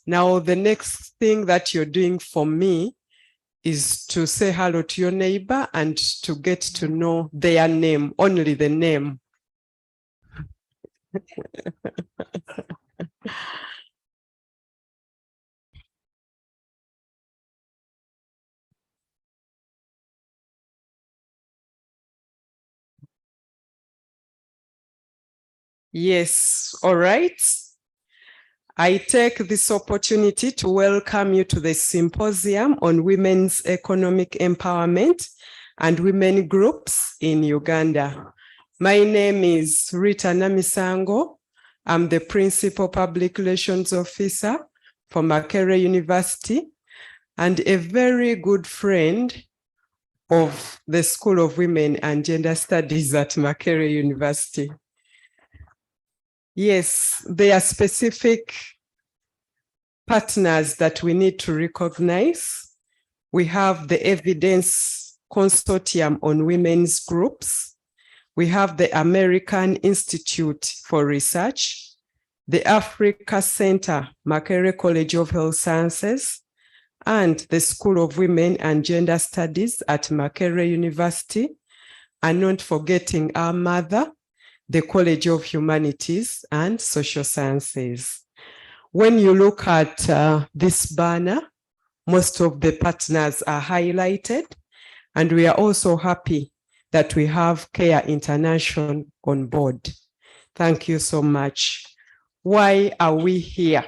Now, the next thing that you're doing for me is to say hello to your neighbor and to get to know their name, only the name. Yes, all right. I take this opportunity to welcome you to the Symposium on Women's Economic Empowerment and Women Groups in Uganda. My name is Rita Namisango. I'm the Principal Public Relations Officer for Makerere University and a very good friend of the School of Women and Gender Studies at Makerere University. Yes, there are specific partners that we need to recognize. We have the Evidence Consortium on Women's Groups. We have the American Institute for Research, the Africa Center, Makerere College of Health Sciences, and the School of Women and Gender Studies at Makerere University, and not forgetting our mother, the College of Humanities and Social Sciences. When you look at this banner, most of the partners are highlighted, and we are also happy that we have CARE International on board. Thank you so much. Why are we here?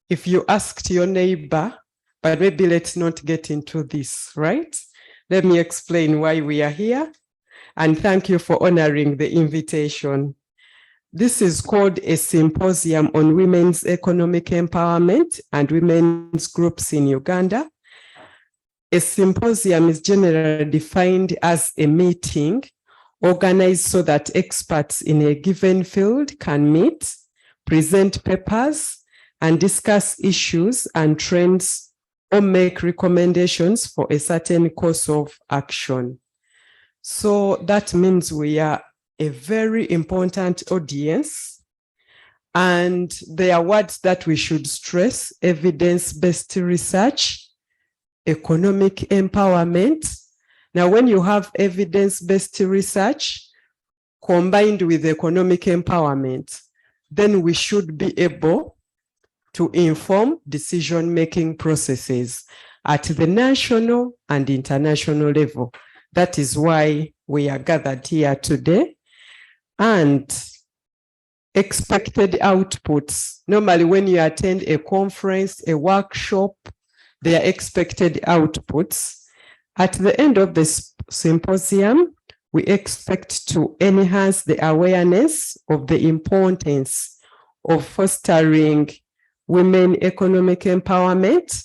If you asked your neighbor, but maybe let's not get into this, right? Let me explain why we are here. And thank you for honoring the invitation. This is called a Symposium on Women's Economic Empowerment and Women's Groups in Uganda. A symposium is generally defined as a meeting organized so that experts in a given field can meet, present papers, and discuss issues and trends or make recommendations for a certain course of action. So that means we are a very important audience, and there are words that we should stress: evidence-based research, economic empowerment. Now, when you have evidence-based research combined with economic empowerment, then we should be able to inform decision-making processes at the national and international level. That is why we are gathered here today. And expected outputs. Normally, when you attend a conference, a workshop, there are expected outputs. At the end of the symposium, we expect to enhance the awareness of the importance of fostering women economic empowerment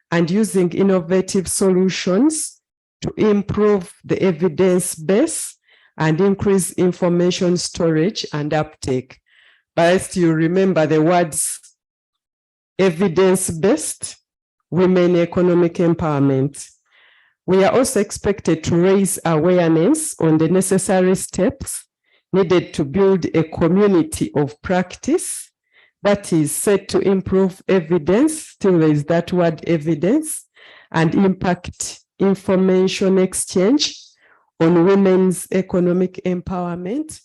and using innovative solutions to improve the evidence base and increase information storage and uptake. But as you remember the words evidence-based, women economic empowerment. We are also expected to raise awareness on the necessary steps needed to build a community of practice that is set to improve evidence, still there is that word evidence, and impact information exchange on women's economic empowerment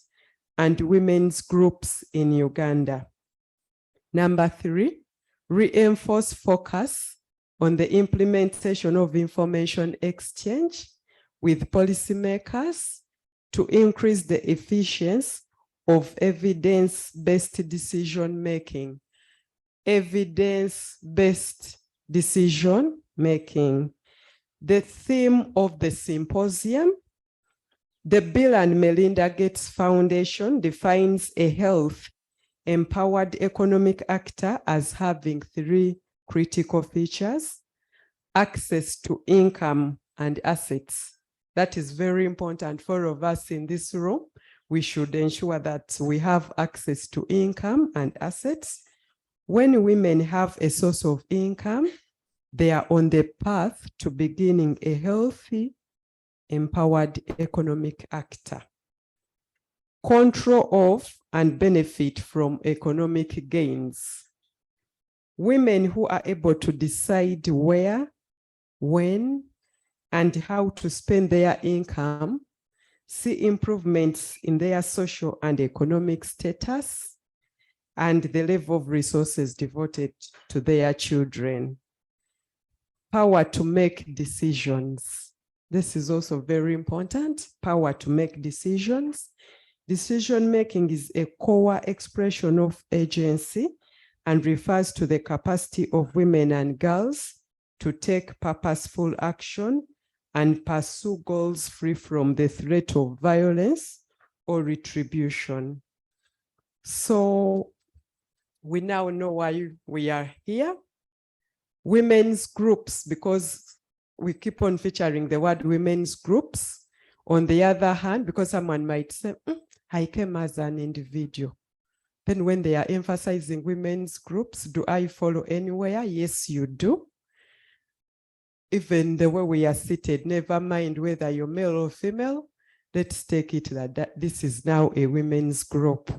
and women's groups in Uganda. Number 3, reinforce focus on the implementation of information exchange with policymakers to increase the efficiency of evidence-based decision-making. Evidence-based decision-making. The theme of the symposium, the Bill and Melinda Gates Foundation defines a health empowered economic actor as having 3 critical features: access to income and assets. That is very important for all of us in this room. We should ensure that we have access to income and assets. When women have a source of income, they are on the path to beginning a healthy, empowered economic actor. Control of and benefit from economic gains. women who are able to decide where, when, and how to spend their income, see improvements in their social and economic status, and the level of resources devoted to their children. Power to make decisions. This is also very important, power to make decisions. Decision-making is a core expression of agency and refers to the capacity of women and girls to take purposeful action and pursue goals free from the threat of violence or retribution. So we now know why we are here. Women's groups, because we keep on featuring the word women's groups. On the other hand, because someone might say, I came as an individual. Then when they are emphasizing women's groups, do I follow anywhere? Yes, you do. Even the way we are seated, never mind whether you're male or female, let's take it that this is now a women's group.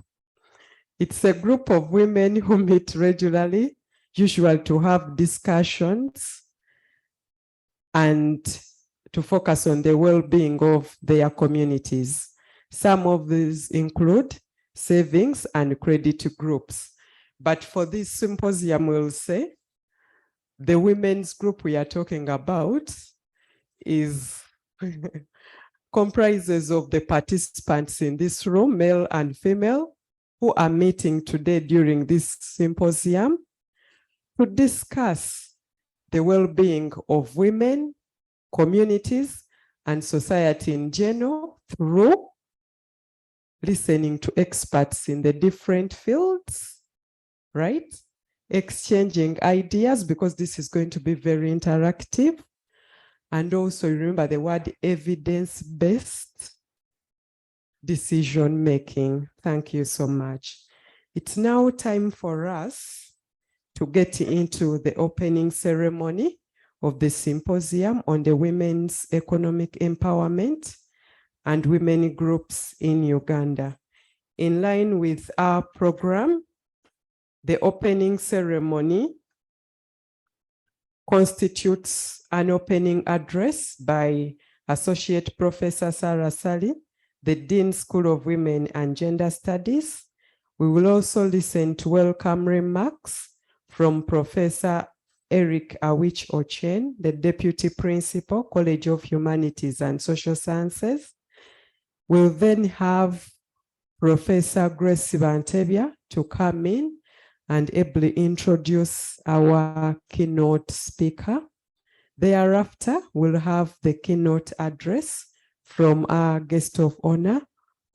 It's a group of women who meet regularly, usually to have discussions and to focus on the well-being of their communities. Some of these include savings and credit groups. But for this symposium, we'll say the women's group we are talking about is comprises of the participants in this room, male and female, who are meeting today during this symposium to discuss the well-being of women, communities, and society in general through listening to experts in the different fields, right? Exchanging ideas, because this is going to be very interactive. And also remember the word evidence-based decision-making. Thank you so much. It's now time for us to get into the opening ceremony of the symposium on the women's economic empowerment and women groups in Uganda. In line with our program, the opening ceremony constitutes an opening address by Associate Professor Sarah Sally, the Dean School of Women and Gender Studies. We will also listen to welcome remarks from Professor Eric Awich Ochen, the Deputy Principal, College of Humanities and Social Sciences. We'll then have Professor Grace Bantebia to come in and ably introduce our keynote speaker. Thereafter, we'll have the keynote address from our guest of honor,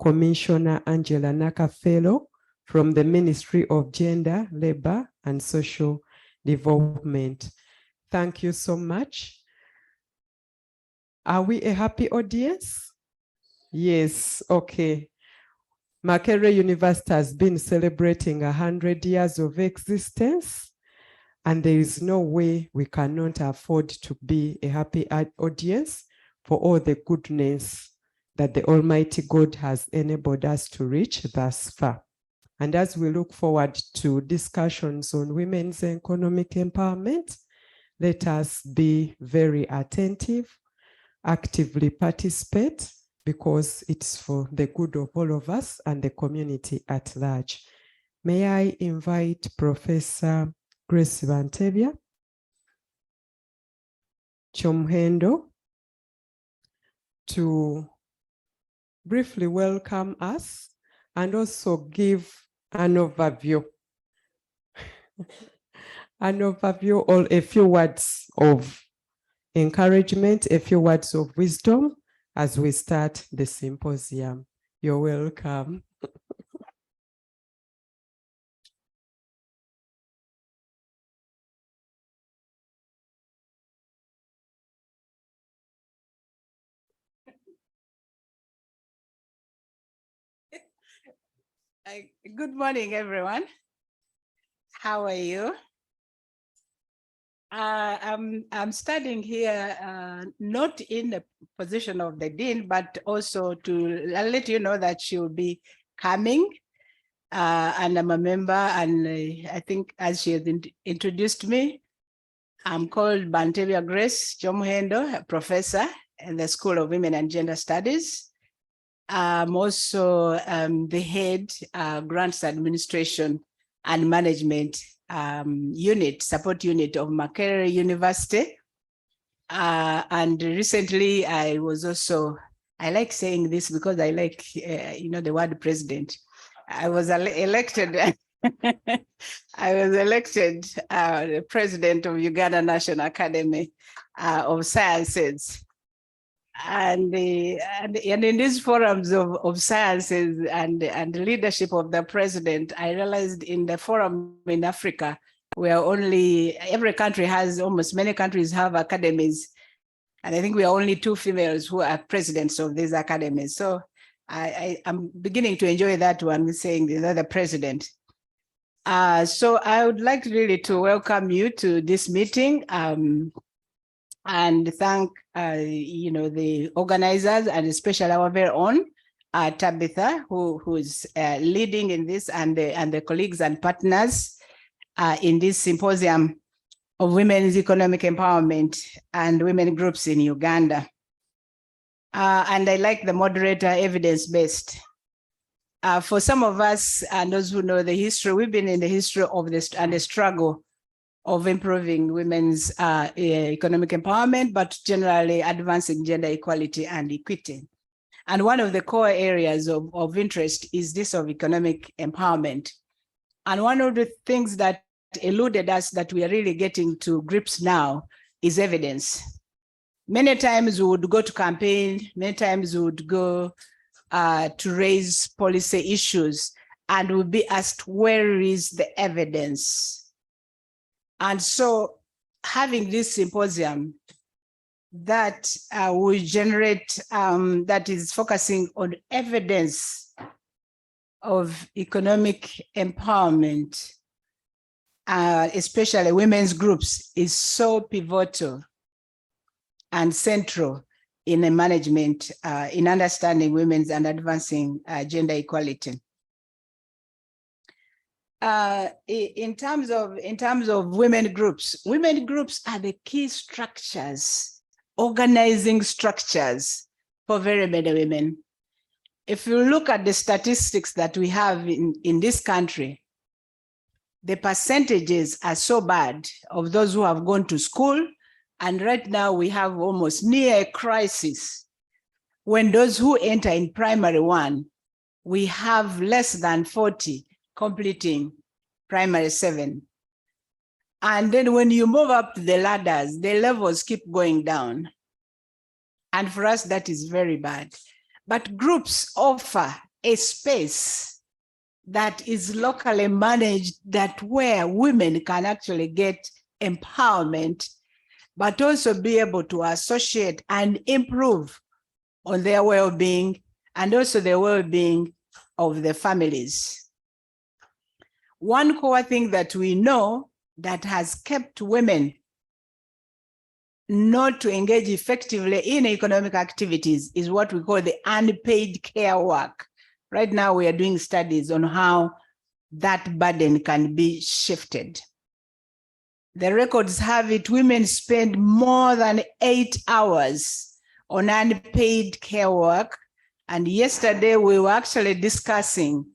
Commissioner Angela Naka Fellow from the Ministry of Gender, Labor, and Social Development. Thank you so much. Are we a happy audience? Yes, okay. Makerere University has been celebrating 100 years of existence, and there is no way we cannot afford to be a happy audience for all the goodness that the Almighty God has enabled us to reach thus far. And as we look forward to discussions on women's economic empowerment, let us be very attentive, actively participate, because it's for the good of all of us and the community at large. May I invite Professor Grace Bantebia Chomhendo to briefly welcome us and also give an overview. An overview or a few words of encouragement, a few words of wisdom as we start the symposium. You're welcome. Good morning, everyone. How are you? I'm studying here, not in the position of the dean, but also to let you know that she'll be coming and I'm a member, and I think as she has introduced me, I'm called Bantebya Grace Jomuhendo, a professor in the School of Women and Gender Studies. I'm also the head grants administration and management unit, support unit of Makerere University. And recently I was also, I like saying this because I like, the word president. I was elected, I was elected the president of Uganda National Academy of Sciences. And in these forums of sciences and leadership of the president, I realized in the forum in Africa, where every country has, almost many countries have academies. And I think we are only 2 females who are presidents of these academies. So I'm beginning to enjoy that one, saying the president. So I would like really to welcome you to this meeting and thank the organizers, and especially our very own Tabitha, who is leading in this, and the colleagues and partners in this symposium of women's economic empowerment and women groups in Uganda. And I like the moderator, evidence-based. For some of us and those who know the history, we've been in the history of this and the struggle of improving women's economic empowerment, but generally advancing gender equality and equity. And one of the core areas of interest is this of economic empowerment. And one of the things that eluded us that we are really getting to grips now is evidence. Many times we would go to campaign, many times we would go to raise policy issues, and we'll be asked, where is the evidence? And so having this symposium that will generate, that is focusing on evidence of economic empowerment, especially women's groups, is so pivotal and central in the management, in understanding women's and advancing gender equality. In terms of women groups are the key structures, organizing structures for very many women. If you look at the statistics that we have in this country, the percentages are so bad of those who have gone to school. And right now we have almost near a crisis. When those who enter in primary 1, we have less than 40 completing primary 7. And then when you move up the ladders, the levels keep going down. And for us, that is very bad. But groups offer a space that is locally managed, that where women can actually get empowerment, but also be able to associate and improve on their well-being and also the well-being of the families. One core thing that we know that has kept women not to engage effectively in economic activities is what we call the unpaid care work. Right now, we are doing studies on how that burden can be shifted. The records have it, women spend more than 8 hours on unpaid care work. And yesterday we were actually discussing,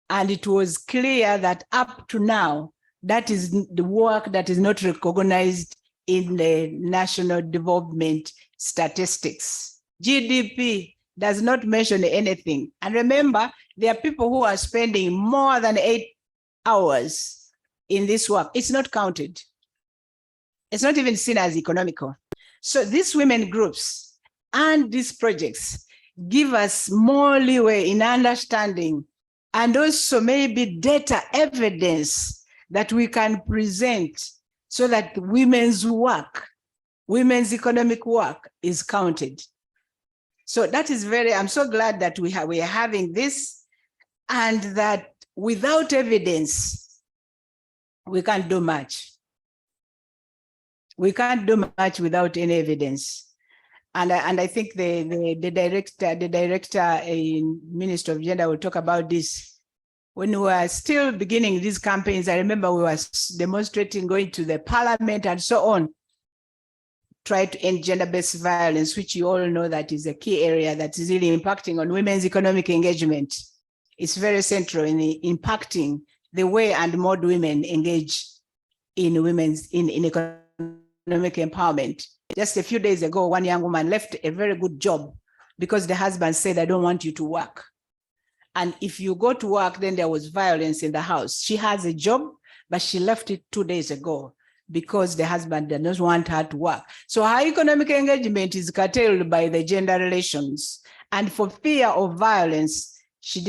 and it was clear that up to now, that is the work that is not recognized in the national development statistics. GDP does not mention anything. And remember, there are people who are spending more than 8 hours in this work. It's not counted. It's not even seen as economical. So these women groups and these projects give us more leeway in understanding, and also maybe data evidence that we can present so that women's work, women's economic work is counted. So that is I'm so glad that we are having this, and that without evidence, we can't do much. We can't do much without any evidence. And I think the director in Ministry of Gender will talk about this. when we were still beginning these campaigns, I remember we were demonstrating, going to the parliament and so on, try to end gender-based violence, which you all know that is a key area that is really impacting on women's economic engagement. It's very central in impacting the way and mode women engage in economic empowerment. Just a few days ago, one young woman left a very good job because the husband said, "I don't want you to work." And if you go to work, then there was violence in the house. She has a job, but she left it 2 days ago because the husband does not want her to work. So her economic engagement is curtailed by the gender relations. And for fear of violence, she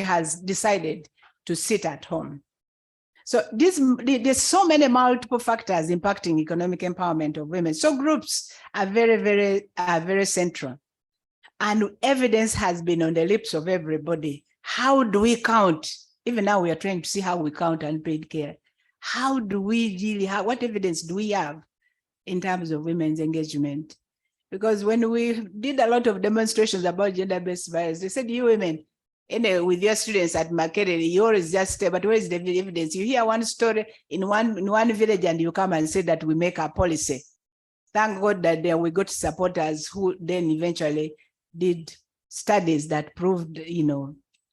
has decided to sit at home. So there's so many multiple factors impacting economic empowerment of women. So groups are very central. And evidence has been on the lips of everybody. How do we count? Even now we are trying to see how we count unpaid care. How do we really have, what evidence do we have in terms of women's engagement? Because when we did a lot of demonstrations about gender-based violence, they said, you women, with your students at Makerere, you always just say, but where is the evidence? You hear one story in one village and you come and say that we make a policy. Thank God that we got supporters who then eventually did studies that proved,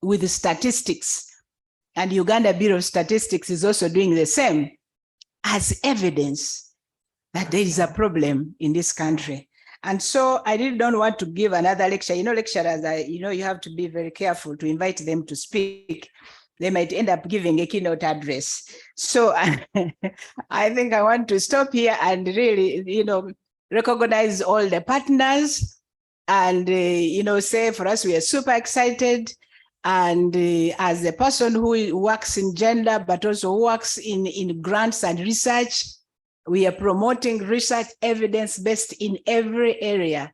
with the statistics. And Uganda Bureau of Statistics is also doing the same as evidence that there is a problem in this country. And so I really don't want to give another lecture. Lecturers, you have to be very careful to invite them to speak. They might end up giving a keynote address. So I think I want to stop here and really, recognize all the partners and, say for us, we are super excited. And as a person who works in gender, but also works in grants and research, we are promoting research evidence-based in every area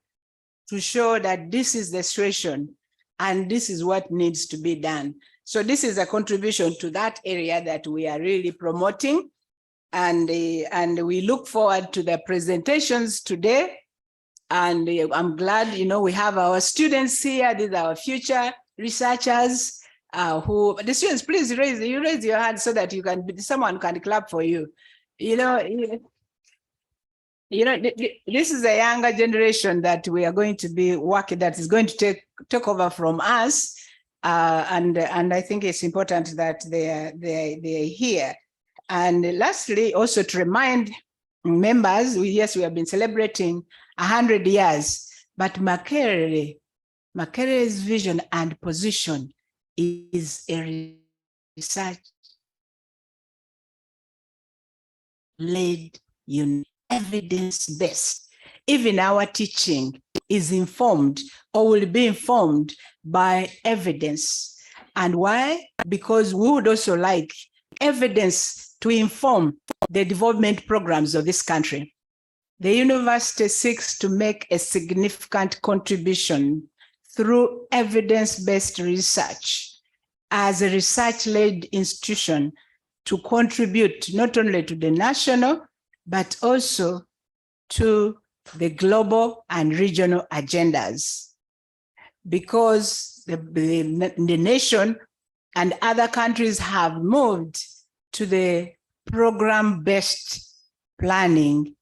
to show that this is the situation and this is what needs to be done. So this is a contribution to that area that we are really promoting. And we look forward to the presentations today. And I'm glad, we have our students here. These are our future researchers the students, please raise your hand so that someone can clap for you. This is a younger generation that we are going to be working, that is going to take over from us. And I think it's important that they're here. And lastly, also to remind members, yes, we have been celebrating 100 years, but Makerere's vision and position is a research-led, evidence-based. Even our teaching is informed or will be informed by evidence. And why? Because we would also like evidence to inform the development programs of this country. The university seeks to make a significant contribution through evidence-based research as a research-led institution to contribute not only to the national, but also to the global and regional agendas. Because the nation and other countries have moved to the program-based planning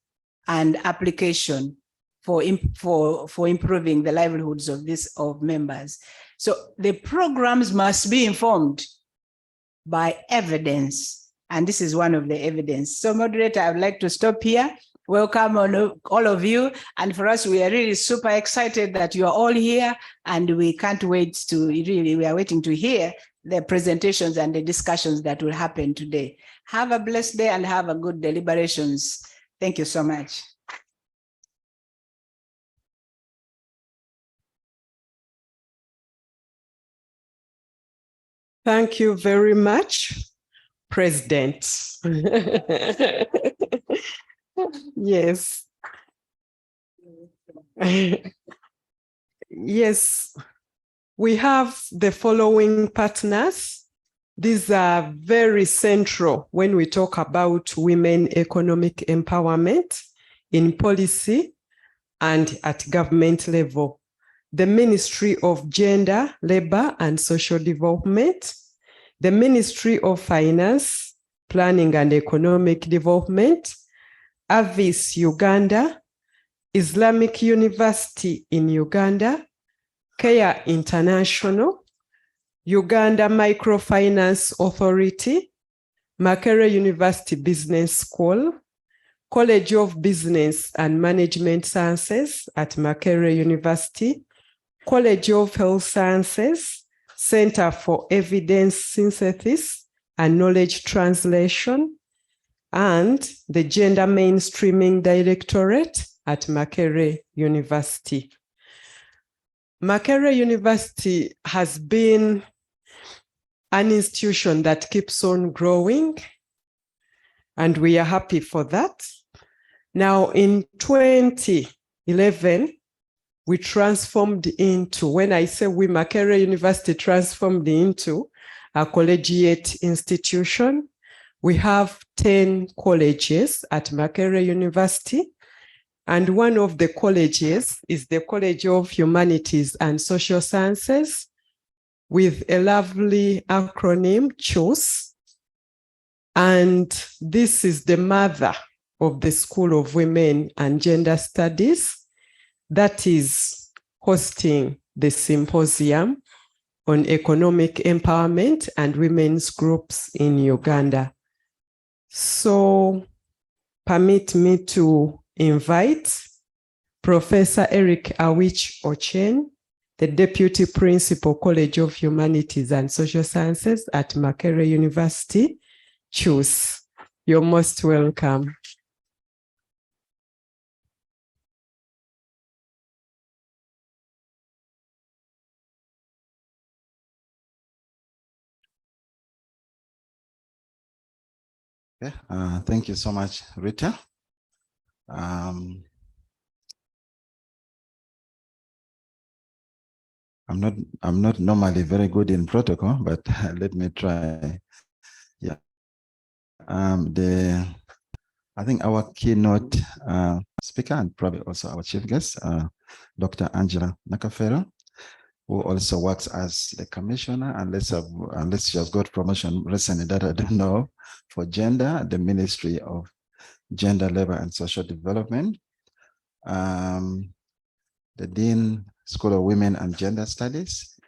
and application for improving the livelihoods of members. So the programs must be informed by evidence, and this is one of the evidence. So moderator, I would like to stop here. Welcome all of you, and for us, we are really super excited that you are all here, and we can't wait to we are waiting to hear the presentations and the discussions that will happen today. Have a blessed day and have a good deliberations. Thank you so much. Thank you very much, President. Yes. Yes, we have the following partners. These are very central when we talk about women economic empowerment in policy and at government level. The Ministry of Gender, Labor and Social Development, the Ministry of Finance, Planning and Economic Development, Avis Uganda, Islamic University in Uganda, Care International, Uganda Microfinance Authority, Makerere University Business School, College of Business and Management Sciences at Makerere University, College of Health Sciences, Center for Evidence Synthesis and Knowledge Translation, and the Gender Mainstreaming Directorate at Makerere University. Makerere University has been an institution that keeps on growing, and we are happy for that. Now, in 2011, we transformed into, when I say we, Makerere University transformed into a collegiate institution. We have 10 colleges at Makerere University, and one of the colleges is the College of Humanities and Social Sciences, with a lovely acronym, CHOOS. And this is the mother of the School of Women and Gender Studies that is hosting the Symposium on Economic Empowerment and Women's Groups in Uganda. So permit me to invite Professor Eric Awich Ochen, the Deputy Principal, College of Humanities and Social Sciences at Makerere University, CHOOS. You're most welcome. Okay, thank you so much, Rita. I'm not normally very good in protocol, but let me try. Yeah. I think our keynote speaker and probably also our chief guest, Dr. Angela Nakafero, who also works as the commissioner, unless she has got promotion recently that I don't know, for gender, the Ministry of Gender, Labor and Social Development. The Dean, School of Women and Gender Studies,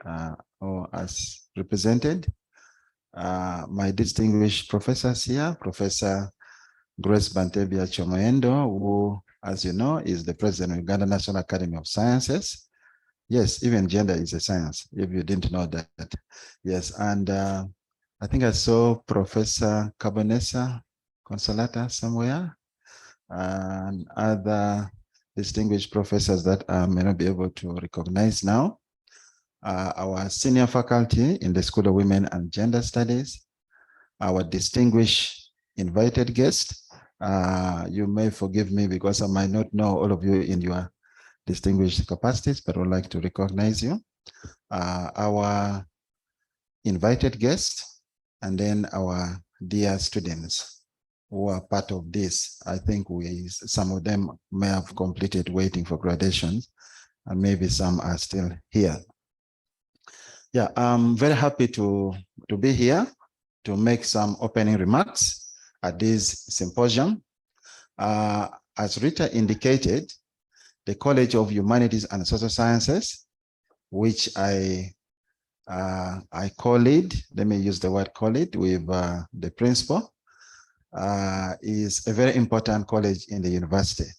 or as represented. My distinguished professors here, Professor Grace Bantebia Chomoendo, who, as you know, is the president of Uganda National Academy of Sciences. Yes, even gender is a science, if you didn't know that. Yes, and I think I saw Professor Kabonesa Consolata somewhere, and other distinguished professors that I may not be able to recognize now. Our senior faculty in the School of Women and Gender Studies, our distinguished invited guest. You may forgive me because I might not know all of you in your distinguished capacities, but I would like to recognize you. Our invited guests, and then our dear students who are part of this. I think some of them may have completed waiting for graduation, and maybe some are still here. Yeah, I'm very happy to be here to make some opening remarks at this symposium. As Rita indicated, the College of Humanities and Social Sciences, which I co-lead, let me use the word co-lead with the principal, is a very important college in the university.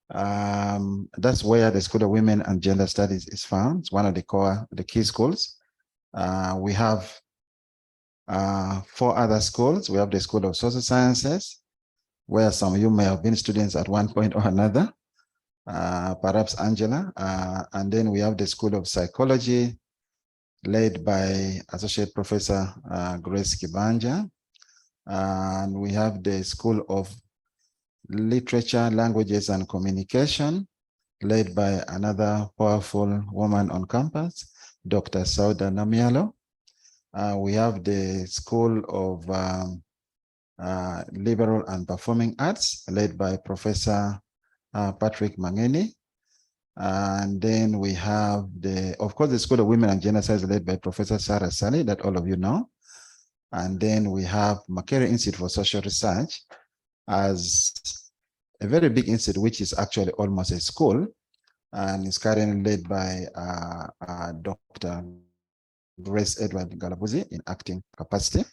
That's where the School of Women and Gender Studies is found. It's one of the key schools. We have 4 other schools. We have the School of Social Sciences, where some of you may have been students at one point or another, perhaps Angela. And then we have the School of Psychology, led by Associate Professor Grace Kibanja. And we have the School of Literature, Languages and Communication, led by another powerful woman on campus, Dr. Sauda Namialo. We have the School of Liberal and Performing Arts, led by Professor Patrick Mangeni. And then we have of course, the School of Women and Gender Studies, led by Professor Sarah Sally, that all of you know. And then we have Makerere Institute for Social Research as a very big institute, which is actually almost a school, and is currently led by Dr. Grace Edward Galabuzi in acting capacity.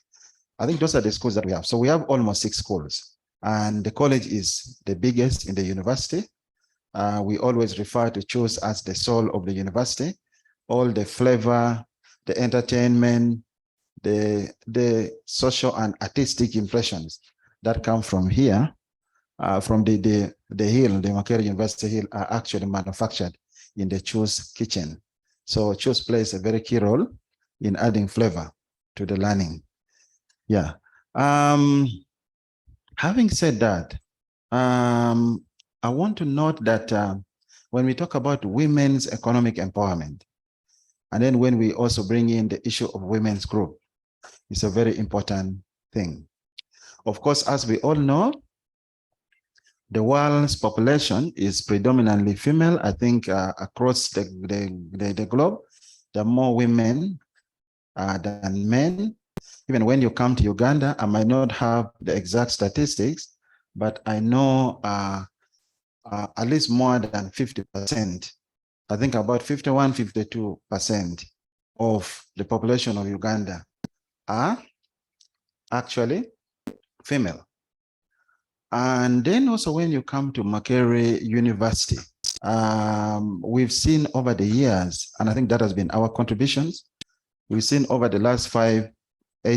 I think those are the schools that we have. So we have almost 6 schools, and the college is the biggest in the university. We always refer to choose as the soul of the university. All the flavor, the entertainment, the social and artistic impressions that come from here, from the hill, the Makerere University Hill, are actually manufactured in the Choose kitchen. So Choose plays a very key role in adding flavor to the learning. Yeah. Having said that, I want to note that when we talk about women's economic empowerment, and then when we also bring in the issue of women's group, it's a very important thing. Of course, as we all know, the world's population is predominantly female. I think across the globe, there are more women than men. Even when you come to Uganda, I might not have the exact statistics, but I know at least more than 50%. I think about 51, 52% of the population of Uganda are actually female. And then also when you come to Makerere University, we've seen over the years, and I think that has been our contributions, we've seen over the last 5-8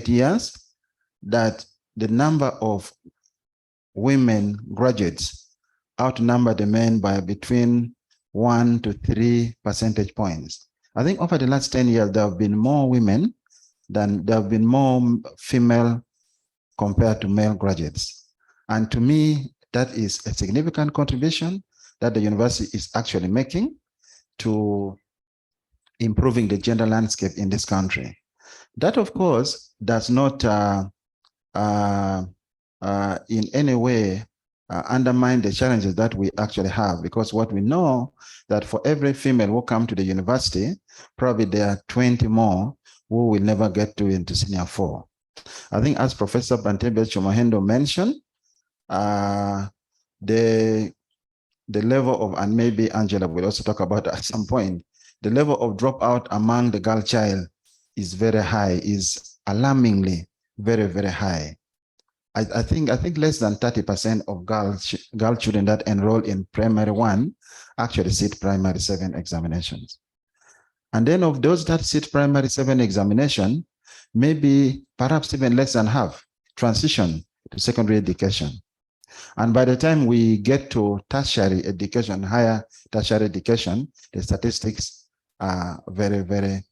years that the number of women graduates outnumber the men by between 1 to 3 percentage points. I think over the last 10 years, there have been more women than there have been more female compared to male graduates. And to me, that is a significant contribution that the university is actually making to improving the gender landscape in this country. That, of course, does not in any way undermine the challenges that we actually have, because what we know that for every female who come to the university, probably there are 20 more who will never get into senior 4. I think as Professor Bantebe Chumahendo mentioned, the level of, and maybe Angela will also talk about at some point, the level of dropout among the girl child is very high, is alarmingly very, very high. I think less than 30% of girl children that enroll in primary 1 actually sit primary 7 examinations. And then of those that sit primary 7 examination, maybe perhaps even less than half transition to secondary education. And by the time we get to tertiary education, higher tertiary education, the statistics are very, very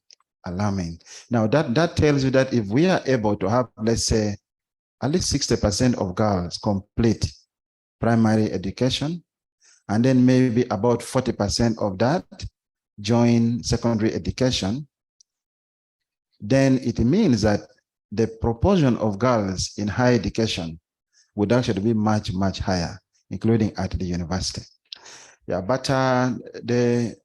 alarming. Now that tells you that if we are able to have, let's say, at least 60% of girls complete primary education, and then maybe about 40% of that join secondary education, then it means that the proportion of girls in higher education would actually be much, much higher, including at the university. Yeah, but the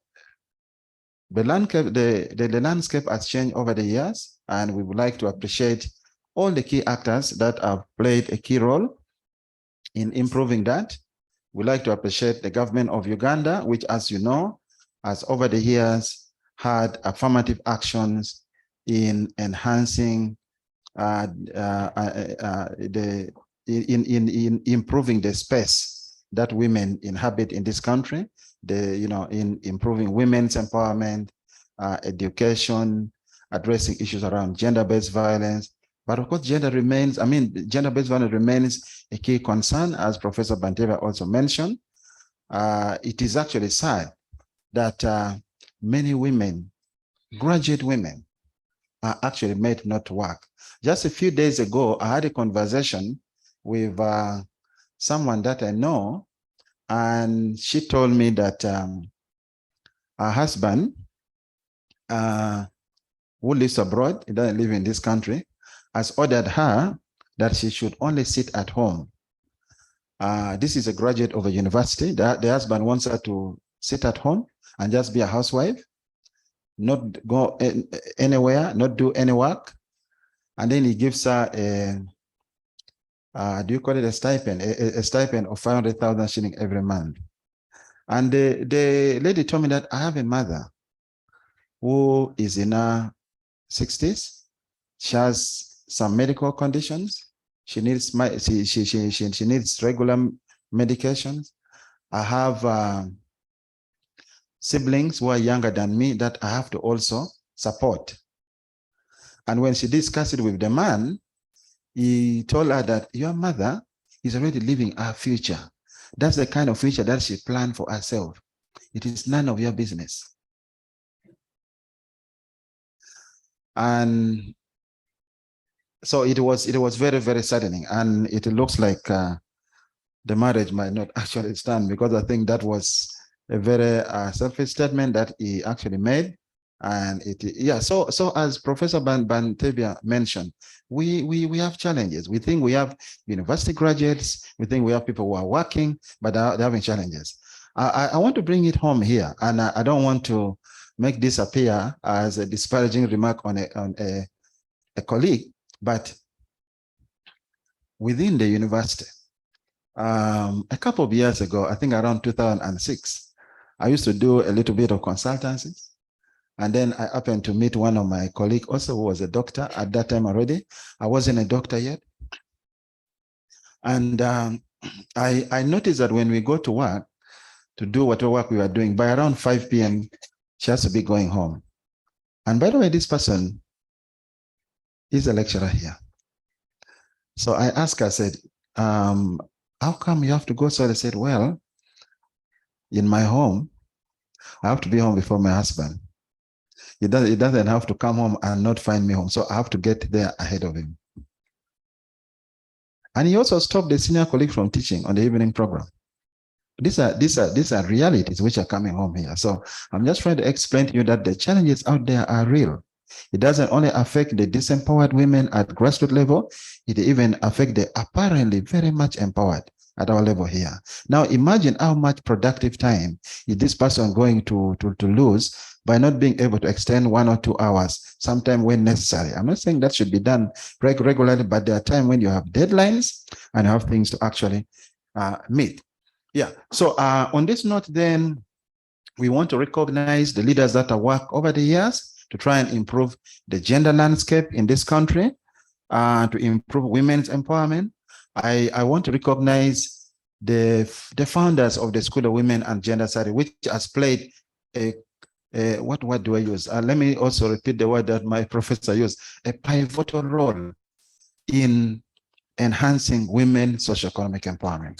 landscape has changed over the years, and we would like to appreciate all the key actors that have played a key role in improving that. We'd like to appreciate the government of Uganda, which, as you know, has over the years had affirmative actions in enhancing in improving the space that women inhabit in this country, in improving women's empowerment, education, addressing issues around gender-based violence. But of course, gender-based violence remains a key concern, as Professor Banteva also mentioned. It is actually sad that many women, graduate women, are actually made not to work. Just a few days ago, I had a conversation with someone that I know, and she told me that her husband, who lives abroad, he doesn't live in this country, has ordered her that she should only sit at home. This is a graduate of a university. The husband wants her to sit at home and just be a housewife, not go anywhere, not do any work. And then he gives her do you call it a stipend? A stipend of 500,000 shilling every month. And the lady told me that I have a mother who is in her 60s. She has some medical conditions. She needs she needs regular medications. I have siblings who are younger than me that I have to also support. And when she discussed it with the man, he told her that your mother is already living her future. That's the kind of future that she planned for herself. It is none of your business. And so it was very, very saddening. And it looks like the marriage might not actually stand, because I think that was a very selfish statement that he actually made. And so as Professor Bantebia mentioned, we have challenges. We think we have university graduates, we think we have people who are working, but they're having challenges. I want to bring it home here, and I don't want to make this appear as a disparaging remark on a colleague, but within the university, a couple of years ago, I think around 2006, I used to do a little bit of consultancy. And then I happened to meet one of my colleagues also, who was a doctor at that time already. I wasn't a doctor yet. And I noticed that when we go to work, to do whatever work we were doing, by around 5 p.m., she has to be going home. And by the way, this person is a lecturer here. So I asked her, I said, how come you have to go? So they said, well, in my home, I have to be home before my husband. He doesn't have to come home and not find me home. So I have to get there ahead of him. And he also stopped the senior colleague from teaching on the evening program. These are realities which are coming home here. So I'm just trying to explain to you that the challenges out there are real. It doesn't only affect the disempowered women at grassroots level, it even affects the apparently very much empowered at our level here. Now imagine how much productive time is this person going to lose by not being able to extend 1 or 2 hours, sometime when necessary. I'm not saying that should be done regularly, but there are times when you have deadlines and you have things to actually meet. Yeah, so on this note then, we want to recognize the leaders that have worked over the years to try and improve the gender landscape in this country, to improve women's empowerment. I want to recognize the founders of the School of Women and Gender Studies, which has played what word do I use? Let me also repeat the word that my professor used, a pivotal role in enhancing women's socioeconomic empowerment.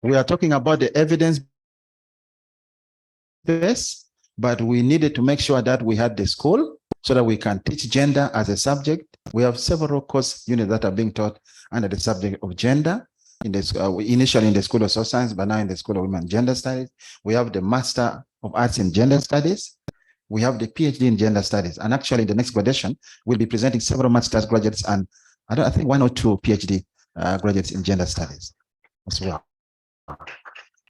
We are talking about the evidence base, but we needed to make sure that we had the school so that we can teach gender as a subject. We have several course units that are being taught under the subject of gender, in this, initially in the School of Social Science, but now in the School of Women and Gender Studies. We have the Master of Arts in Gender Studies. We have the PhD in Gender Studies. And actually, in the next graduation, we'll be presenting several master's graduates and I think 1 or 2 PhD graduates in Gender Studies as well.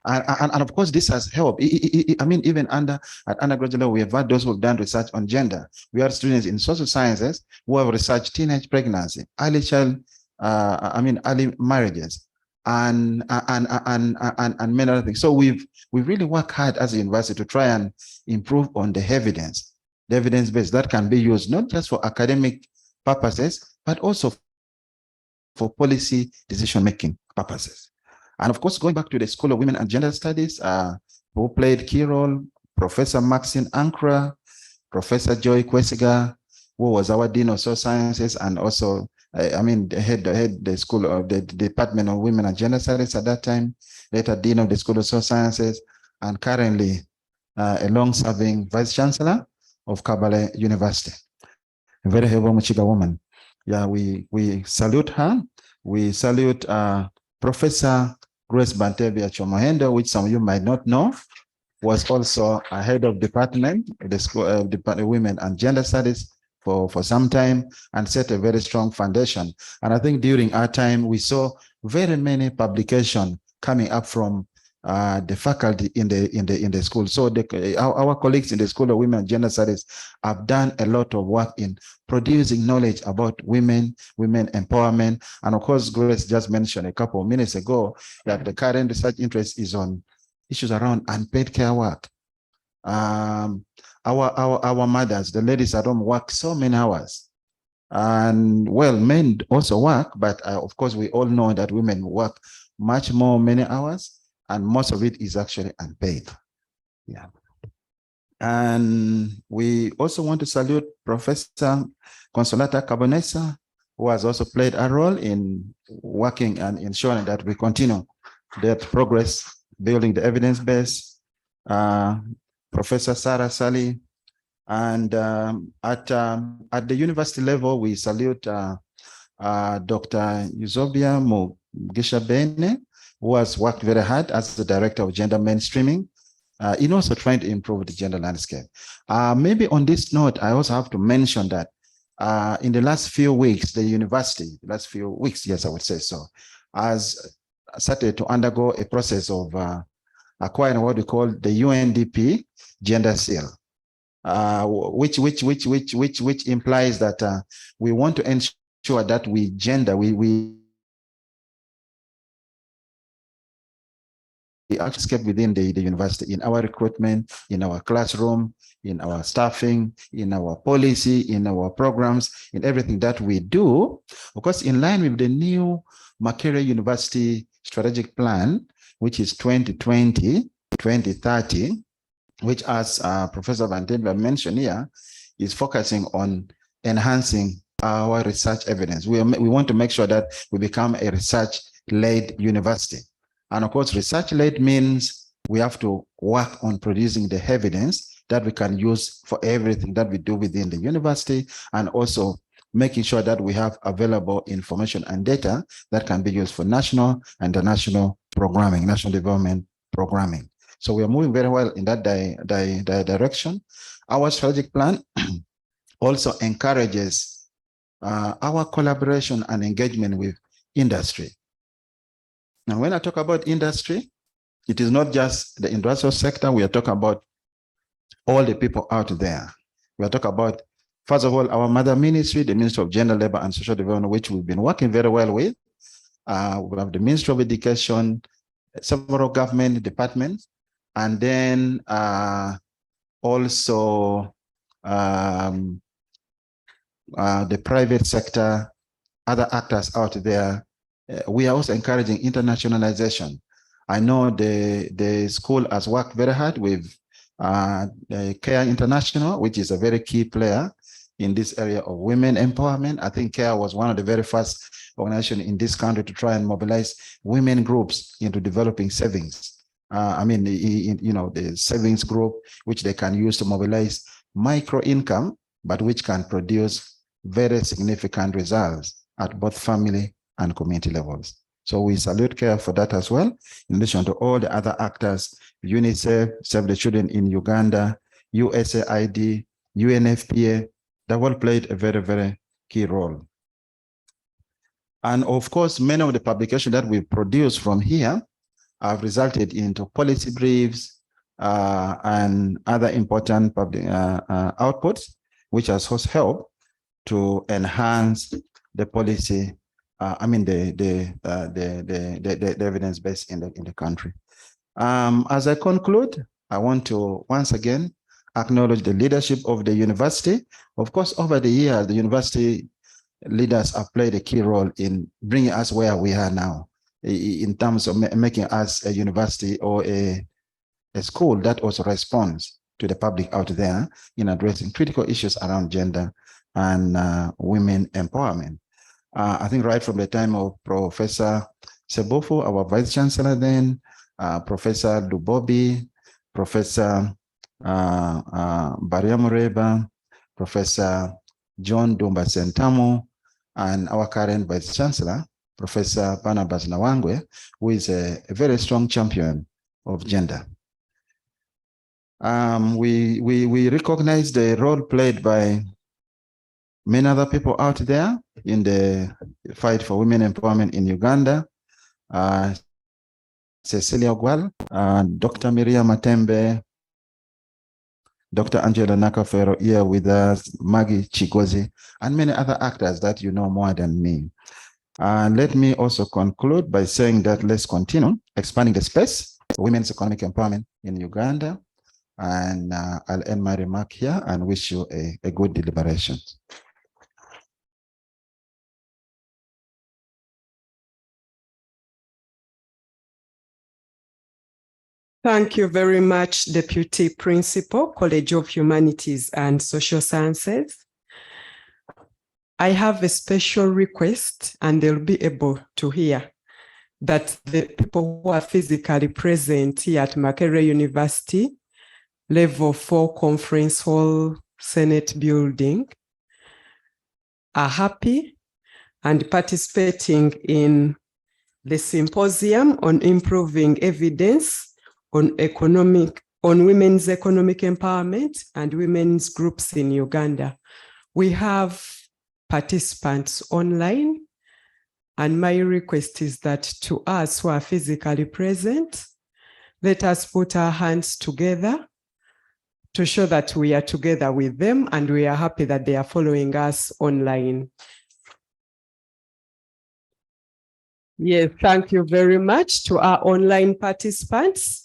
And of course, this has helped. I mean, even at undergraduate level, we have had those who have done research on gender. We have students in social sciences who have researched teenage pregnancy, early early marriages, and many other things. So we've really worked hard as a university to try and improve on the evidence base that can be used not just for academic purposes, but also for policy decision-making purposes. And of course, going back to the School of Women and Gender Studies, who played key role, Professor Maxine Ankra, Professor Joy Kwesiga, who was our Dean of Social Sciences, and also, the head the School of the Department of Women and Gender Studies at that time, later Dean of the School of Social Sciences, and currently a long-serving Vice Chancellor of Kabale University. A very heavy Muchiga woman. Yeah, we salute her. We salute Professor Grace Bantebia Chomohendo, which some of you might not know, was also a head of department, the School of Women and Gender Studies for some time, and set a very strong foundation. And I think during our time, we saw very many publications coming up from the faculty in the school. So our colleagues in the School of Women and Gender Studies have done a lot of work in producing knowledge about women empowerment. And of course, Grace just mentioned a couple of minutes ago that the current research interest is on issues around unpaid care work. Our mothers, the ladies at home, work so many hours. And well, men also work, but of course, we all know that women work much more, many hours, and most of it is actually unpaid. Yeah. And we also want to salute Professor Consolata Cabonesa, who has also played a role in working and ensuring that we continue that progress, building the evidence base. Professor Sarah Sally, and at the university level, we salute Dr. Uzobia Mugisha-Bene, who has worked very hard as the director of gender mainstreaming, in also trying to improve the gender landscape. Maybe on this note, I also have to mention that in the last few weeks, the university, yes, I would say so, has started to undergo a process of acquiring what we call the UNDP gender seal, which implies that we want to ensure that we actually within the university, in our recruitment, in our classroom, in our staffing, in our policy, in our programs, in everything that we do. Of course, in line with the new Makerere University strategic plan, which is 2020-2030, which, as Professor Van Dembla mentioned here, is focusing on enhancing our research evidence. We want to make sure that we become a research-led university. And of course, research-led means we have to work on producing the evidence that we can use for everything that we do within the university, and also making sure that we have available information and data that can be used for national and international programming, national development programming. So we are moving very well in that direction. Our strategic plan also encourages our collaboration and engagement with industry. Now, when I talk about industry, it is not just the industrial sector. We are talking about all the people out there. We are talking about, first of all, our mother ministry, the Ministry of Gender, Labor and Social Development, which we've been working very well with. We have the Ministry of Education, several government departments, and then also the private sector, other actors out there. We are also encouraging internationalization. I know the school has worked very hard with CARE International, which is a very key player in this area of women empowerment. I think CARE was one of the very first organizations in this country to try and mobilize women groups into developing savings. The savings group, which they can use to mobilize micro income, but which can produce very significant results at both family and community levels. So we salute CARE for that as well, in addition to all the other actors, UNICEF, Save the Children in Uganda, USAID, UNFPA, that all played a very, very key role. And of course, many of the publications that we produce from here have resulted into policy briefs and other important public outputs, which has also helped to enhance the policy, the evidence base in the country. As I conclude, I want to once again acknowledge the leadership of the university. Of course, over the years, the university leaders have played a key role in bringing us where we are now, in terms of making us a university or a school that also responds to the public out there in addressing critical issues around gender and women empowerment. I think right from the time of Professor Sebofo, our Vice Chancellor then, Professor Lubobi, Professor Bariamureba, Professor John Dumba Sentamo, and our current Vice Chancellor, Professor Barnabas Nawangwe, who is a very strong champion of gender. We recognize the role played by many other people out there in the fight for women empowerment in Uganda, Cecilia Gwal, Dr. Miriam Matembe, Dr. Angela Nakafero here with us, Maggie Chigozi, and many other actors that you know more than me. Let me also conclude by saying that let's continue expanding the space for women's economic empowerment in Uganda. And I'll end my remark here and wish you a good deliberation. Thank you very much, Deputy Principal, College of Humanities and Social Sciences. I have a special request, and they'll be able to hear that the people who are physically present here at Makerere University, Level 4 Conference Hall, Senate Building, are happy and participating in the Symposium on Improving Evidence on women's economic empowerment and women's groups in Uganda. We have participants online, and my request is that to us who are physically present, let us put our hands together to show that we are together with them and we are happy that they are following us online. Yes, thank you very much to our online participants.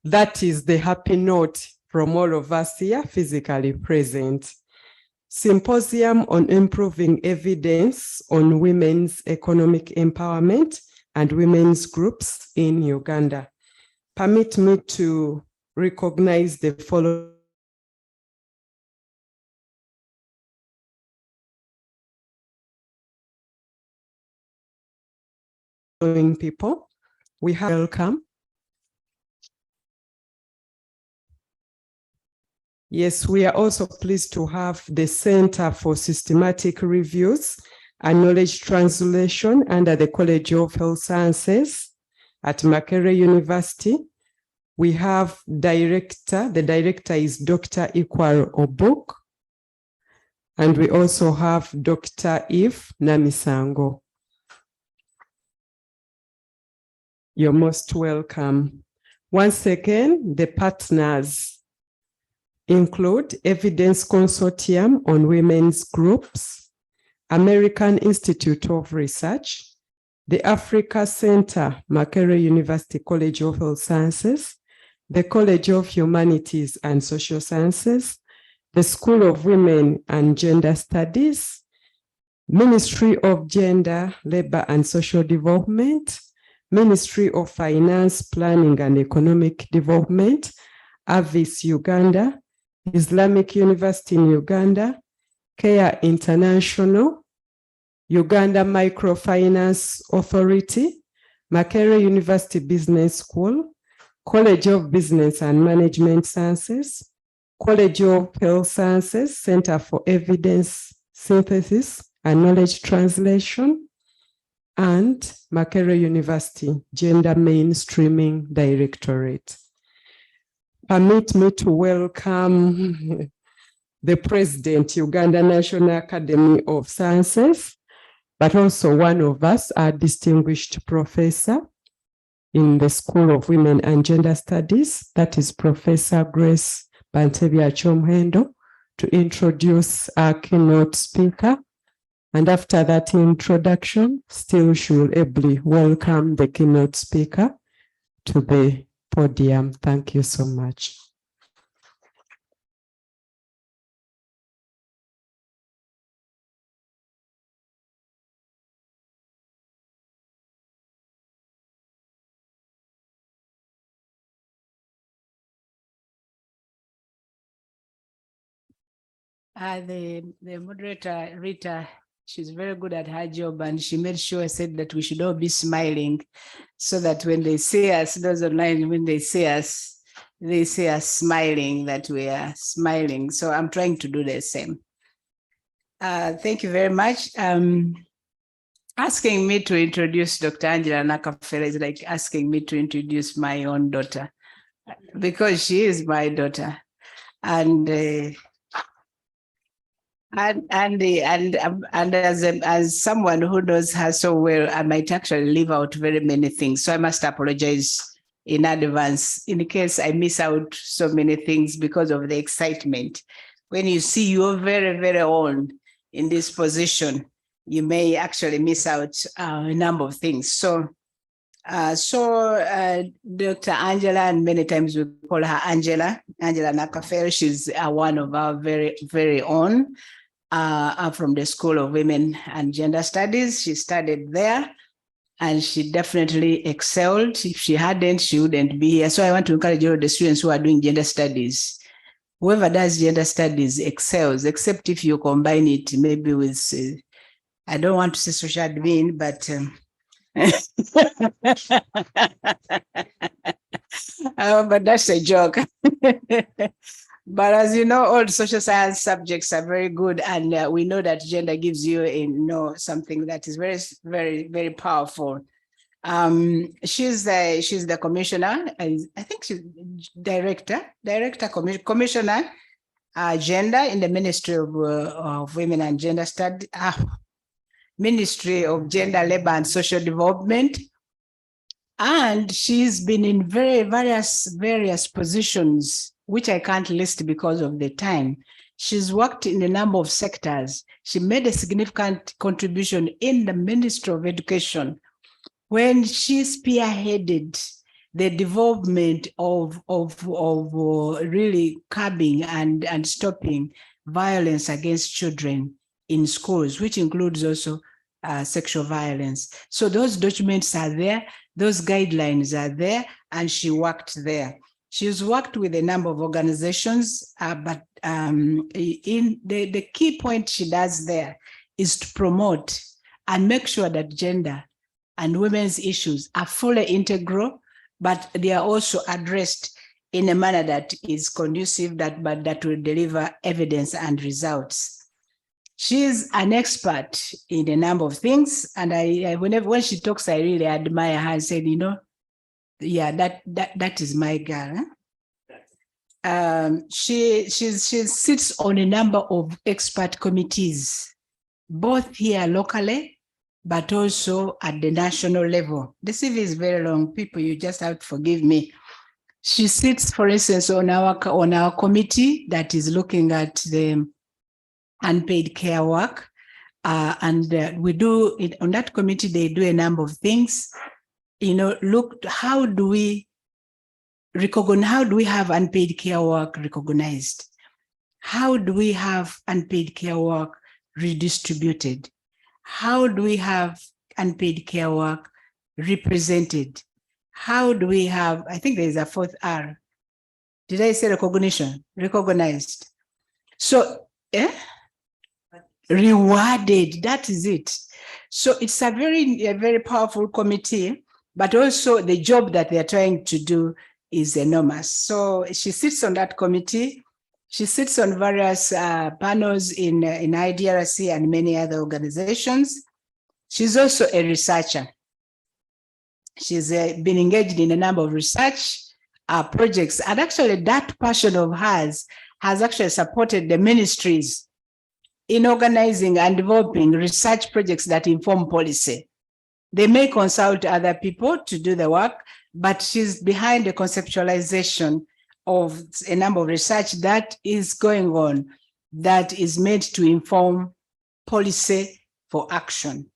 That is the happy note from all of us here physically present. Symposium on Improving Evidence on Women's Economic Empowerment and Women's Groups in Uganda. Permit me to recognize the following people. We have welcome. Yes, we are also pleased to have the Center for Systematic Reviews and Knowledge Translation under the College of Health Sciences at Makerere University. We have the director is Dr. Ikwaro Obuk, and we also have Dr. Eve Namisango. You're most welcome. Once again, the partners include Evidence Consortium on Women's Groups, American Institute of Research, the Africa Center, Makerere University College of Health Sciences, the College of Humanities and Social Sciences, the School of Women and Gender Studies, Ministry of Gender, Labor and Social Development, Ministry of Finance, Planning and Economic Development, Avis Uganda, Islamic University in Uganda, CARE International, Uganda Microfinance Authority, Makerere University Business School, College of Business and Management Sciences, College of Health Sciences, Center for Evidence Synthesis and Knowledge Translation, and Makerere University Gender Mainstreaming Directorate. Permit me to welcome the President, Uganda National Academy of Sciences, but also one of us, our distinguished professor in the School of Women and Gender Studies, that is Professor Grace Bantebya-Chomhendo, to introduce our keynote speaker. And after that introduction, still she will ably welcome the keynote speaker to the podium. Thank you so much. The moderator, Rita, she's very good at her job, and she made sure I said that we should all be smiling so that when they see us, those online, when they see us smiling, that we are smiling. So I'm trying to do the same. Thank you very much. Asking me to introduce Dr. Angela Nakafero is like asking me to introduce my own daughter, because she is my daughter. And And as someone who knows her so well, I might actually leave out very many things. So I must apologize in advance in case I miss out so many things because of the excitement. When you see you're very, very old in this position, you may actually miss out a number of things. So Dr. Angela, and many times we call her Angela Nakafel, she's one of our very, very own from the School of Women and Gender Studies. She studied there and she definitely excelled. If she hadn't, she wouldn't be here. So I want to encourage all the students who are doing gender studies. Whoever does gender studies excels, except if you combine it maybe with, I don't want to say social admin, but but that's a joke. But as you know, all social science subjects are very good, and we know that gender gives you, something that is very, very, very powerful. She's the commissioner. I think she's commissioner, gender in the Ministry of Women and Gender Studies, Ministry of Gender, Labor and Social Development. And she's been in various positions, which I can't list because of the time. She's worked in a number of sectors. She made a significant contribution in the Ministry of Education when she spearheaded the development of really curbing and stopping violence against children in schools, which includes also sexual violence. So those documents are there, those guidelines are there, and she worked there. She's worked with a number of organizations, but in the key point she does there is to promote and make sure that gender and women's issues are fully integral, but they are also addressed in a manner that is conducive, but that will deliver evidence and results. She's an expert in a number of things, and when she talks, I really admire her and said, yeah, that is my girl. She sits on a number of expert committees, both here locally, but also at the national level. The CV is very long, people, you just have to forgive me. She sits, for instance, on our committee that is looking at the unpaid care work. We do it on that committee, they do a number of things. Look, how do we have unpaid care work recognized? How do we have unpaid care work redistributed? How do we have unpaid care work represented? How do we have, I think there's a fourth R. Did I say recognition? Recognized. So, rewarded, that is it. So it's a very powerful committee, but also the job that they're trying to do is enormous. So she sits on that committee. She sits on various panels in IDRC and many other organizations. She's also a researcher. She's been engaged in a number of research projects, and actually that passion of hers has actually supported the ministries in organizing and developing research projects that inform policy. They may consult other people to do the work, but she's behind the conceptualization of a number of research that is going on that is made to inform policy for action.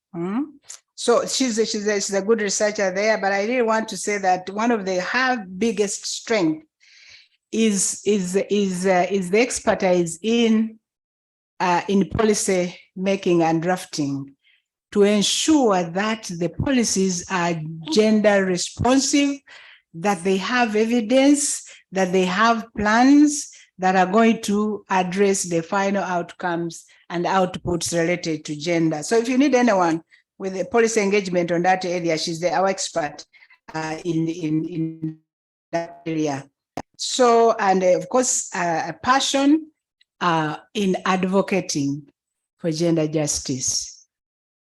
So she's a good researcher there, but I really want to say that one of her biggest strength is the expertise in policy making and drafting to ensure that the policies are gender responsive, that they have evidence, that they have plans that are going to address the final outcomes and outputs related to gender. So if you need anyone with a policy engagement on that area, she's our expert in that area. So, and of course, a passion in advocating for gender justice.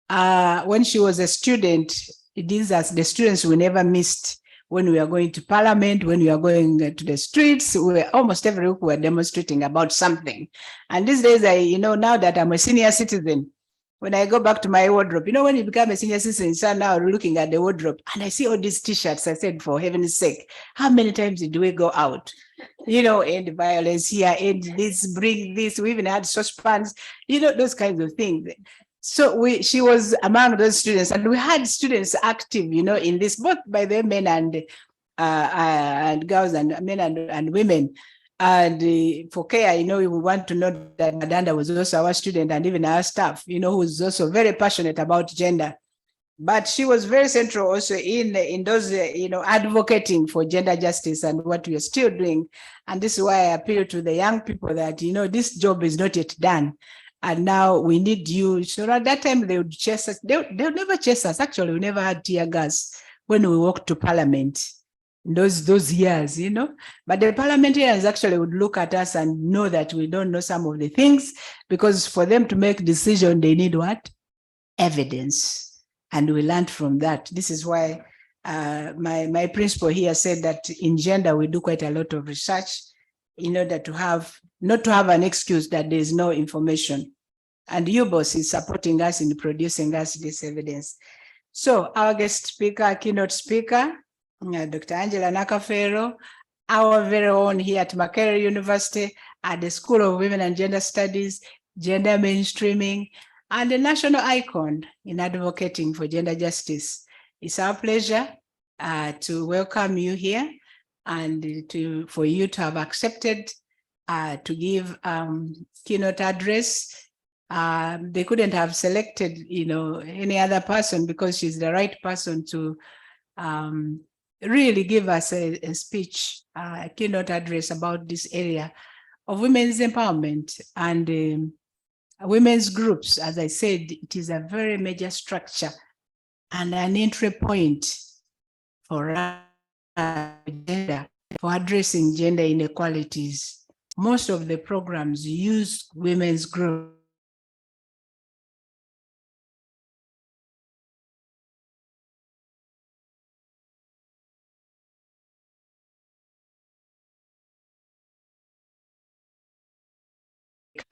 When she was a student, the students we never missed when we are going to parliament, when we are going to the streets, almost every week we are demonstrating about something. And these days, now that I'm a senior citizen, when I go back to my wardrobe, when you become a senior citizen, you start now looking at the wardrobe and I see all these t-shirts. I said, for heaven's sake, how many times did we go out? And violence here, and this, bring this. We even had saucepans, those kinds of things. So she was among those students, and we had students active, in this, both by the men and girls, and men and women. And for care, we want to know that Madanda was also our student, and even our staff, who was also very passionate about gender. But she was very central also in those, advocating for gender justice and what we are still doing. And this is why I appeal to the young people that, this job is not yet done. And now we need you. So at that time, they would chase us. They would never chase us. Actually, we never had tear gas when we walked to parliament those years, But the parliamentarians actually would look at us and know that we don't know some of the things, because for them to make decision, they need what? Evidence. And we learned from that. This is why my principal here said that in gender, we do quite a lot of research in order to not to have an excuse that there is no information. And UBOS is supporting us in producing us this evidence. So our guest speaker, keynote speaker, Dr. Angela Nakafero, our very own here at Makerere University, at the School of Women and Gender Studies, gender mainstreaming, and a national icon in advocating for gender justice. It's our pleasure to welcome you here, and for you to have accepted to give keynote address. They couldn't have selected, any other person, because she's the right person to really give us a speech, a keynote address about this area of women's empowerment and women's groups. As I said, it is a very major structure and an entry point for gender, for addressing gender inequalities. Most of the programs use women's groups.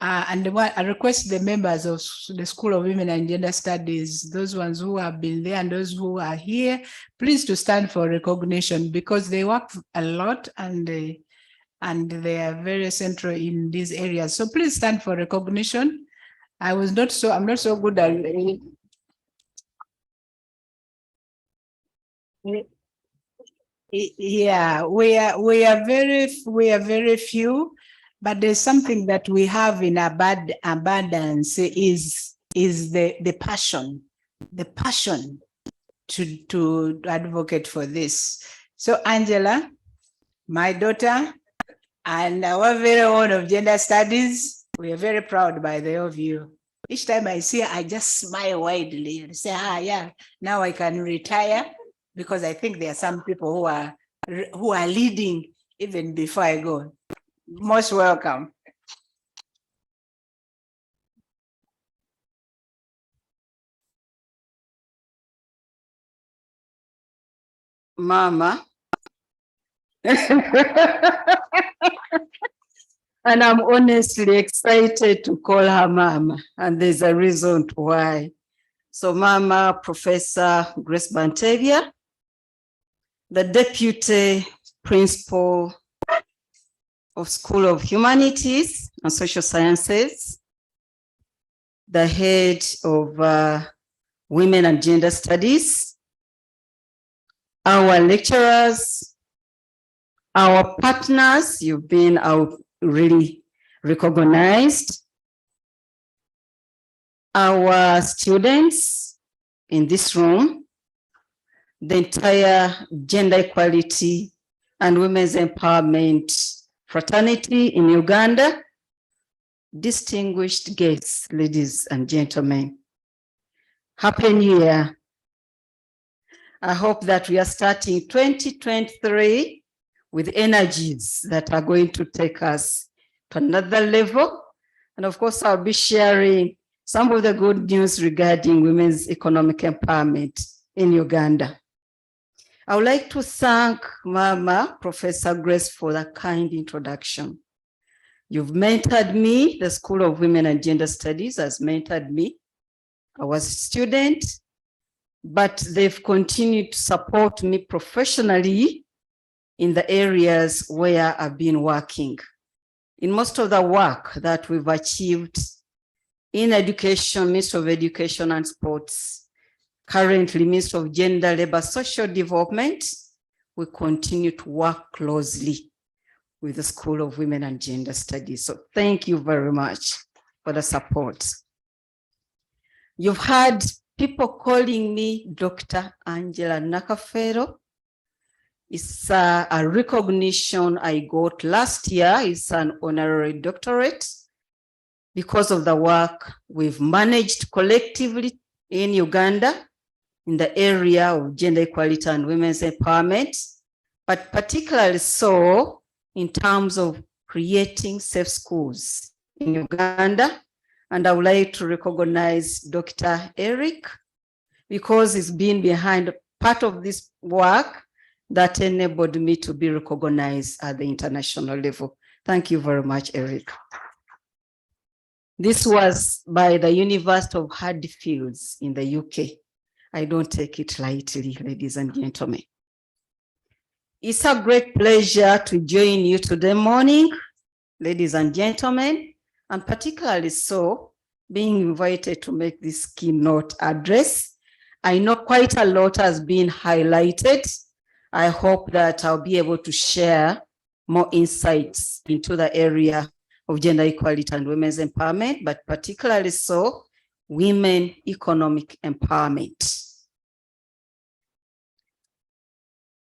And I request the members of the School of Women and Gender Studies, those ones who have been there and those who are here, please to stand for recognition, because they work a lot and they are very central in these areas. So please stand for recognition. I'm not so good at yeah, we are very few. But there's something that we have in abundance is the passion to advocate for this. So Angela, my daughter, and our very own of gender studies, we are very proud by the of you. Each time I see her, I just smile widely and say, yeah, now I can retire, because I think there are some people who are leading even before I go. Most welcome. Mama. And I'm honestly excited to call her Mama, and there's a reason why. So Mama, Professor Grace Bantevia, the Deputy Principal of School of Humanities and Social Sciences, the head of Women and Gender Studies, our lecturers, our partners, you've been really recognized, our students in this room, the entire gender equality and women's empowerment fraternity in Uganda, distinguished guests, ladies and gentlemen. Happy New Year. I hope that we are starting 2023 with energies that are going to take us to another level. And of course, I'll be sharing some of the good news regarding women's economic empowerment in Uganda. I would like to thank Mama, Professor Grace, for the kind introduction. You've mentored me. The School of Women and Gender Studies has mentored me. I was a student, but they've continued to support me professionally in the areas where I've been working. In most of the work that we've achieved in education, Ministry of Education and Sports, currently Ministry of Gender, Labor, Social Development, we continue to work closely with the School of Women and Gender Studies. So thank you very much for the support. You've had people calling me Dr. Angela Nakafero. It's a recognition I got last year. It's an honorary doctorate because of the work we've managed collectively in Uganda in the area of gender equality and women's empowerment, but particularly so in terms of creating safe schools in Uganda. And I would like to recognize Dr. Eric because he's been behind part of this work that enabled me to be recognized at the international level. Thank you very much, Eric. This was by the University of Huddersfield in the UK. I don't take it lightly, ladies and gentlemen. It's a great pleasure to join you today morning, ladies and gentlemen, and particularly so, being invited to make this keynote address. I know quite a lot has been highlighted. I hope that I'll be able to share more insights into the area of gender equality and women's empowerment, but particularly so, women economic empowerment.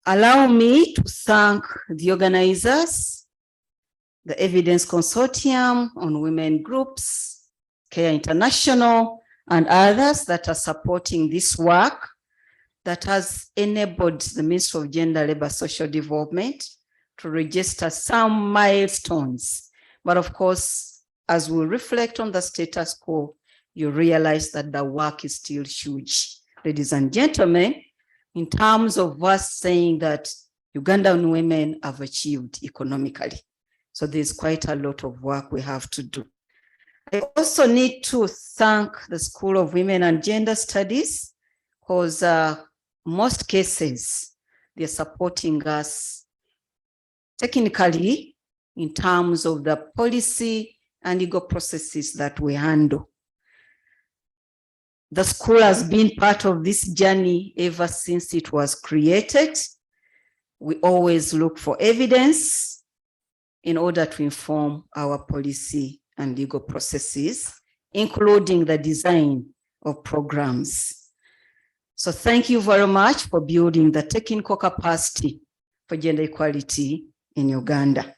Allow me to thank the organizers, the Evidence Consortium on Women Groups, Care International, and others that are supporting this work that has enabled the Ministry of Gender, Labor, Social Development to register some milestones. But of course, as we reflect on the status quo, you realize that the work is still huge. Ladies and gentlemen, in terms of us saying that Ugandan women have achieved economically. So there's quite a lot of work we have to do. I also need to thank the School of Women and Gender Studies because most cases, they're supporting us technically in terms of the policy and legal processes that we handle. The school has been part of this journey ever since it was created. We always look for evidence in order to inform our policy and legal processes, including the design of programs. So thank you very much for building the technical capacity for gender equality in Uganda.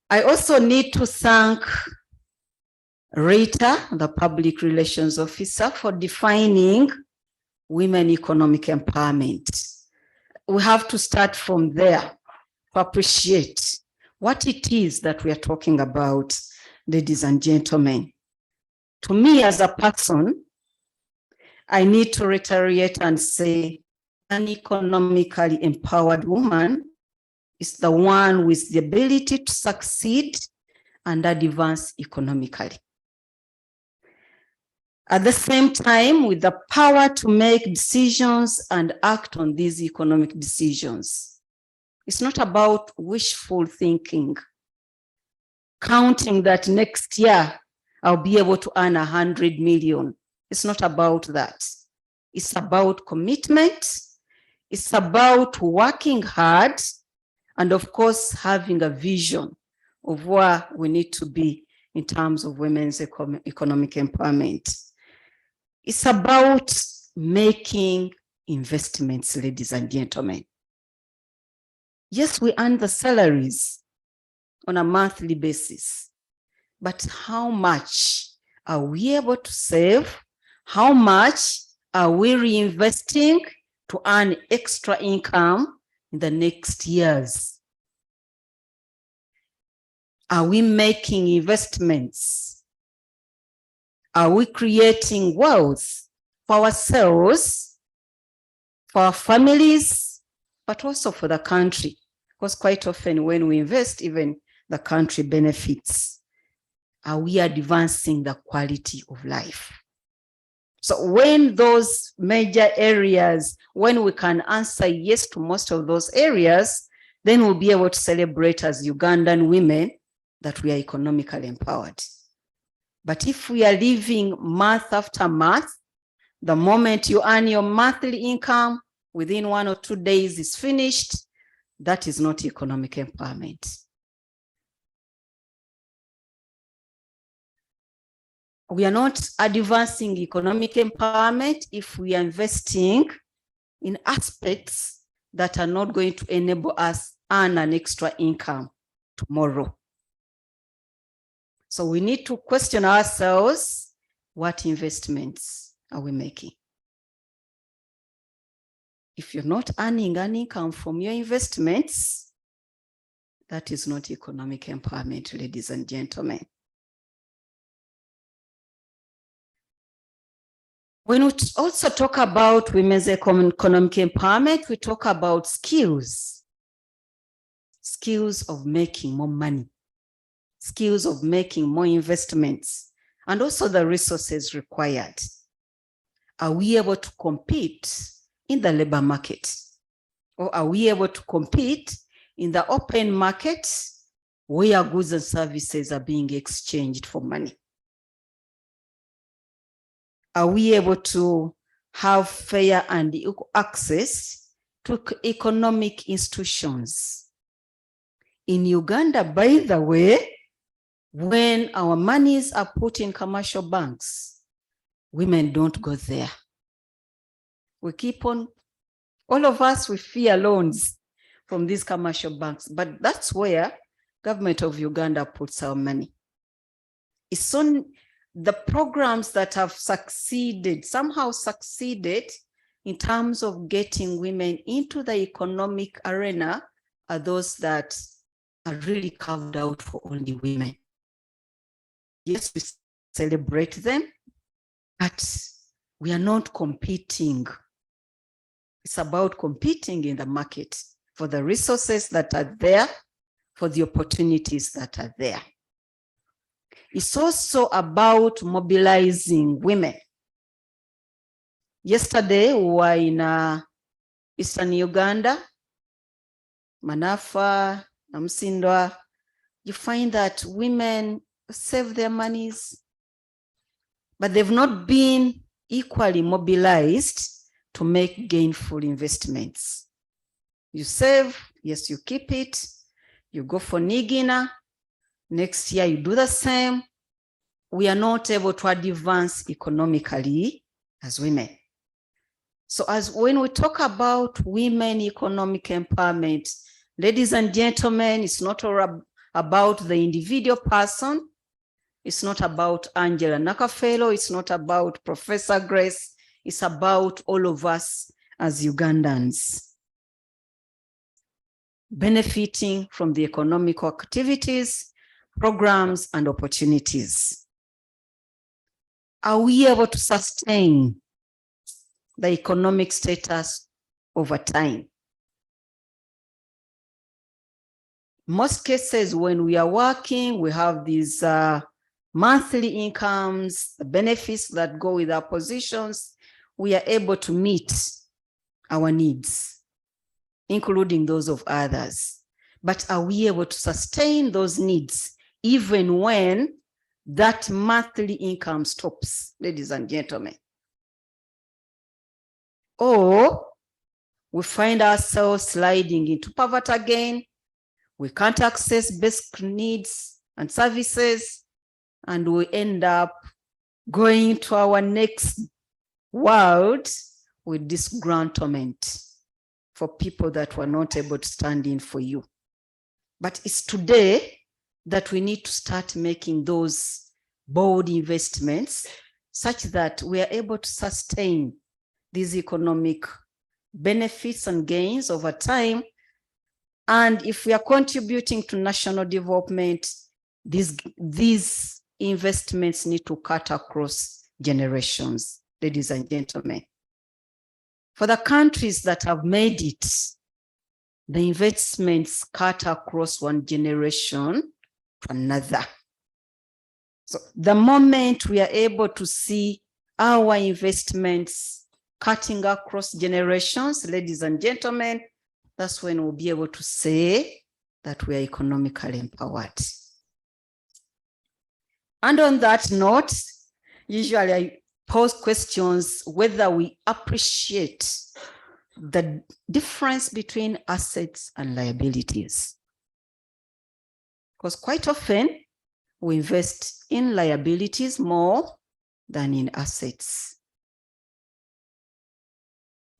I also need to thank Rita, the Public Relations Officer, for defining women economic empowerment. We have to start from there to appreciate what it is that we are talking about, ladies and gentlemen. To me as a person, I need to reiterate and say an economically empowered woman is the one with the ability to succeed and advance economically. At the same time, with the power to make decisions and act on these economic decisions. It's not about wishful thinking, counting that next year I'll be able to earn 100 million. It's not about that. It's about commitment. It's about working hard and of course, having a vision of where we need to be in terms of women's economic empowerment. It's about making investments, ladies and gentlemen. Yes, we earn the salaries on a monthly basis, but how much are we able to save? How much are we reinvesting to earn extra income in the next years? Are we making investments? Are we creating wealth for ourselves for our families, but also for the country. Because quite often when we invest, even the country benefits. Are we advancing the quality of life? So when those major areas, when we can answer yes to most of those areas, then we'll be able to celebrate as Ugandan women that we are economically empowered. But if we are living month after month, the moment you earn your monthly income, within 1 or 2 days is finished, that is not economic empowerment. We are not advancing economic empowerment if we are investing in aspects that are not going to enable us earn an extra income tomorrow. So we need to question ourselves, what investments are we making? If you're not earning an income from your investments, that is not economic empowerment, ladies and gentlemen. When we also talk about women's economic empowerment, we talk about skills. Skills of making more money, skills of making more investments, and also the resources required. Are we able to compete in the labor market? Or are we able to compete in the open market where goods and services are being exchanged for money? Are we able to have fair and equal access to economic institutions? In Uganda, by the way, when our monies are put in commercial banks, women don't go there. We keep on, all of us, we fear loans from these commercial banks, but that's where government of Uganda puts our money. It's on the programs that have succeeded, somehow succeeded in terms of getting women into the economic arena are those that are really carved out for only women. Yes, we celebrate them, but we are not competing. It's about competing in the market for the resources that are there, for the opportunities that are there. It's also about mobilizing women. Yesterday, we were in Eastern Uganda, Manafa, Namsindwa. You find that women save their monies, but they've not been equally mobilized to make gainful investments. You save, yes, you keep it, you go for Nigina, next year you do the same. We are not able to advance economically as women. So as when we talk about women economic empowerment, ladies and gentlemen, it's not all about the individual person. It's not about Angela Nakafelo. It's not about Professor Grace. It's about all of us as Ugandans benefiting from the economic activities, programs, and opportunities. Are we able to sustain the economic status over time? Most cases when we are working, we have these monthly incomes, the benefits that go with our positions. We are able to meet our needs, including those of others. But are we able to sustain those needs even when that monthly income stops, ladies and gentlemen? Or we find ourselves sliding into poverty again. We can't access basic needs and services, and we end up going to our next world with disgruntlement for people that were not able to stand in for you. But it's today that we need to start making those bold investments such that we are able to sustain these economic benefits and gains over time. And if we are contributing to national development, these investments need to cut across generations, ladies and gentlemen. For the countries that have made it, the investments cut across one generation to another. So the moment we are able to see our investments cutting across generations, ladies and gentlemen, that's when we'll be able to say that we are economically empowered. And on that note, usually I pose questions whether we appreciate the difference between assets and liabilities. Because quite often we invest in liabilities more than in assets.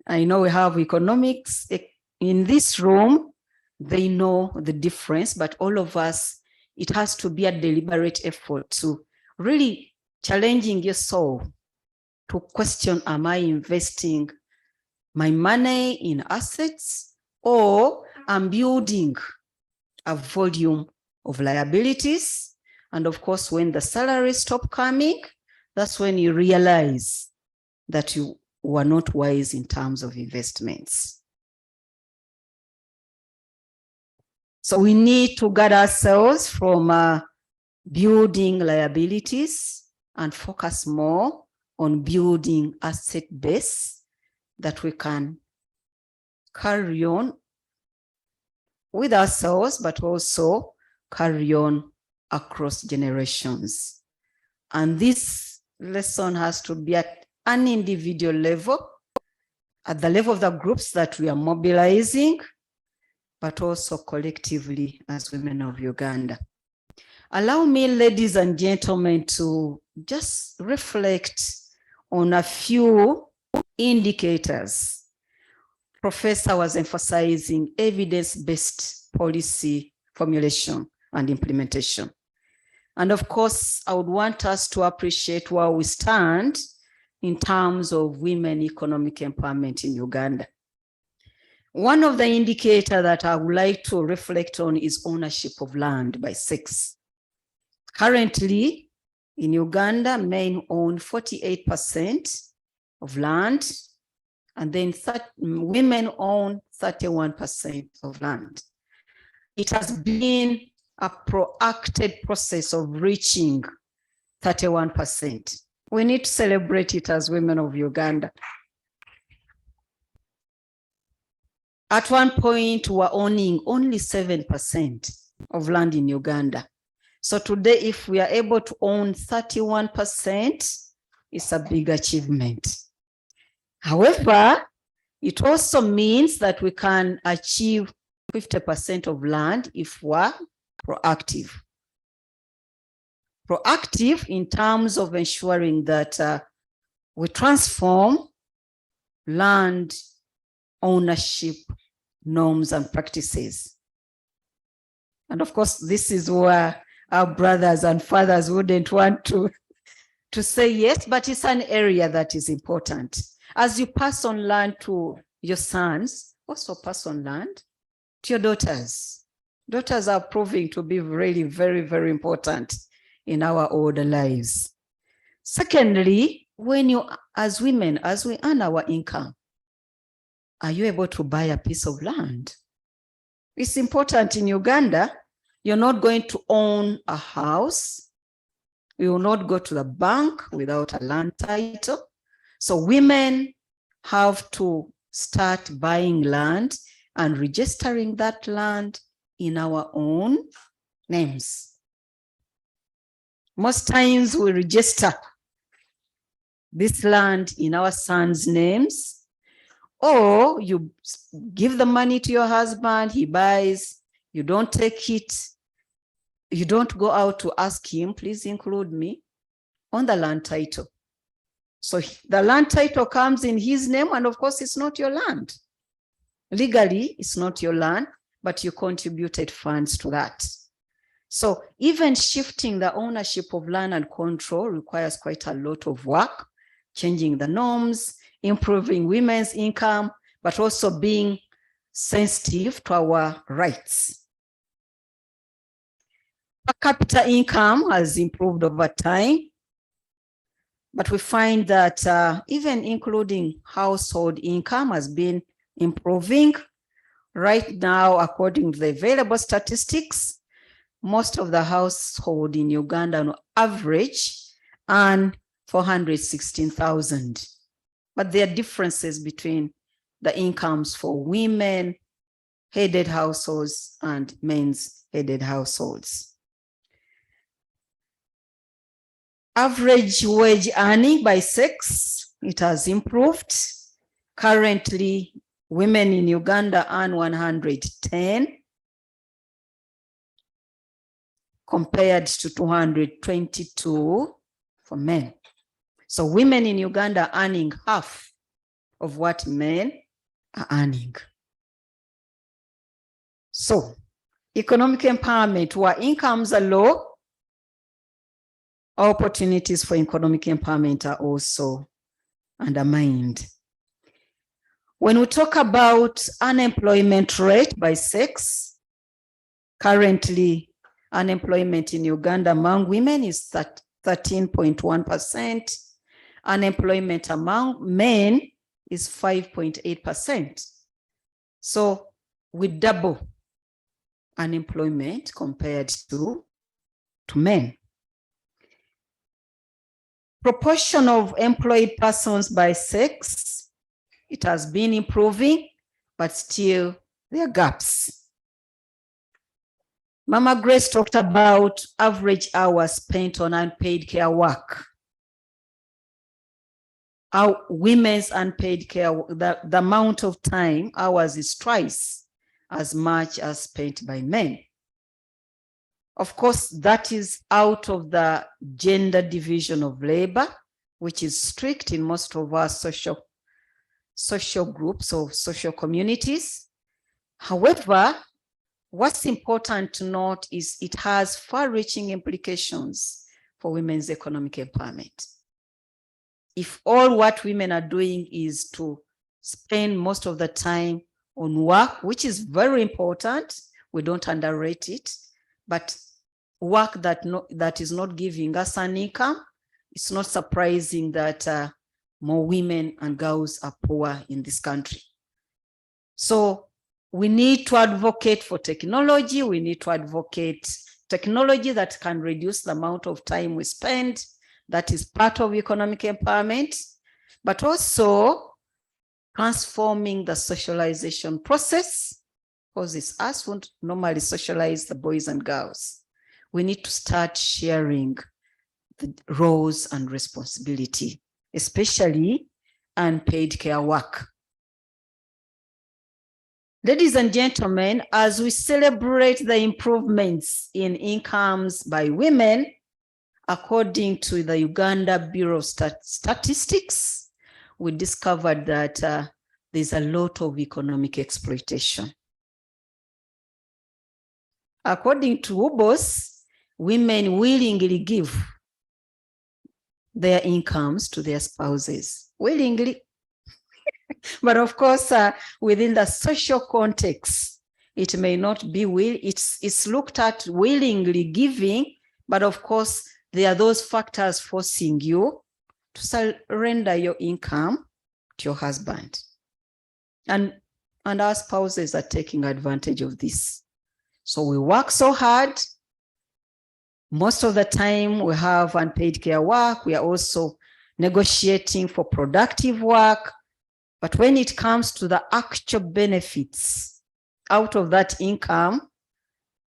I know we have economics in this room, they know the difference, but all of us, it has to be a deliberate effort to really challenging yourself to question, am I investing my money in assets, or I'm building a volume of liabilities? And of course, when the salaries stop coming, that's when you realize that you were not wise in terms of investments. So we need to guard ourselves from building liabilities and focus more on building asset base that we can carry on with ourselves, but also carry on across generations. And this lesson has to be at an individual level, at the level of the groups that we are mobilizing, but also collectively as women of Uganda. Allow me, ladies and gentlemen, to just reflect on a few indicators. Professor was emphasizing evidence-based policy formulation and implementation. And of course, I would want us to appreciate where we stand in terms of women economic empowerment in Uganda. One of the indicators that I would like to reflect on is ownership of land by sex. Currently, in Uganda, men own 48% of land, and then women own 31% of land. It has been a proactive process of reaching 31%. We need to celebrate it as women of Uganda. At one point, we were owning only 7% of land in Uganda. So today, if we are able to own 31%, it's a big achievement. However, it also means that we can achieve 50% of land if we're proactive. Proactive in terms of ensuring that we transform land ownership norms and practices. And of course, this is where our brothers and fathers wouldn't want to say yes, but it's an area that is important. As you pass on land to your sons, also pass on land to your daughters. Daughters are proving to be really very, very important in our older lives. Secondly, when you, as women, as we earn our income, are you able to buy a piece of land? It's important in Uganda. You're not going to own a house. You will not go to the bank without a land title. So women have to start buying land and registering that land in our own names. Most times we register this land in our sons' names, or you give the money to your husband, he buys, you don't take it, you don't go out to ask him, please include me on the land title. So the land title comes in his name, and of course it's not your land. Legally, it's not your land, but you contributed funds to that. So even shifting the ownership of land and control requires quite a lot of work, changing the norms, improving women's income, but also being sensitive to our rights. Per capita income has improved over time, But we find that even including household income has been improving. Right now, according to the available statistics, most of the household in Uganda on average earn 416,000. But there are differences between the incomes for women headed households and men's headed households. Average wage earning by sex, it has improved. Currently, women in Uganda earn 110 compared to 222 for men. So women in Uganda are earning half of what men are earning. So economic empowerment, where incomes are low, opportunities for economic empowerment are also undermined. When we talk about unemployment rate by sex, currently unemployment in Uganda among women is 13.1%. Unemployment among men is 5.8%. So we double unemployment compared to men. Proportion of employed persons by sex, it has been improving, but still there are gaps. Mama Grace talked about average hours spent on unpaid care work. Our women's unpaid care, the amount of time, hours is twice as much as spent by men. Of course, that is out of the gender division of labor, which is strict in most of our social groups or social communities. However, what's important to note is it has far-reaching implications for women's economic empowerment. If all what women are doing is to spend most of the time on work, which is very important, we don't underrate it, but work that is not giving us an income, it's not surprising that more women and girls are poor in this country. So we need to advocate for technology. We need to advocate technology that can reduce the amount of time we spend. That is part of economic empowerment, but also transforming the socialization process, because it's us who normally socialize the boys and girls. We need to start sharing the roles and responsibility, especially unpaid care work. Ladies and gentlemen, as we celebrate the improvements in incomes by women, according to the Uganda Bureau of Statistics, we discovered that there's a lot of economic exploitation. According to UBOS, women willingly give their incomes to their spouses, willingly. But of course, within the social context, it may not be it's looked at willingly giving, but of course, there are those factors forcing you to surrender your income to your husband. And our spouses are taking advantage of this. So we work so hard. Most of the time we have unpaid care work. We are also negotiating for productive work. But when it comes to the actual benefits out of that income,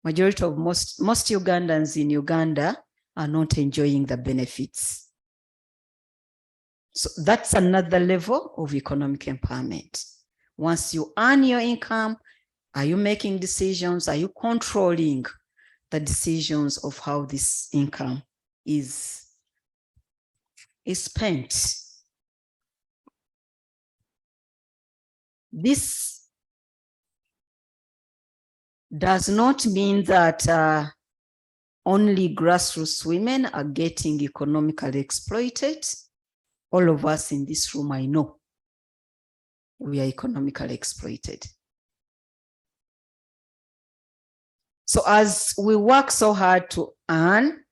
majority of most Ugandans in Uganda are not enjoying the benefits. So that's another level of economic empowerment. Once you earn your income, are you making decisions? Are you controlling the decisions of how this income is spent? This does not mean that only grassroots women are getting economically exploited. All of us in this room, I know, we are economically exploited. So as we work so hard to earn,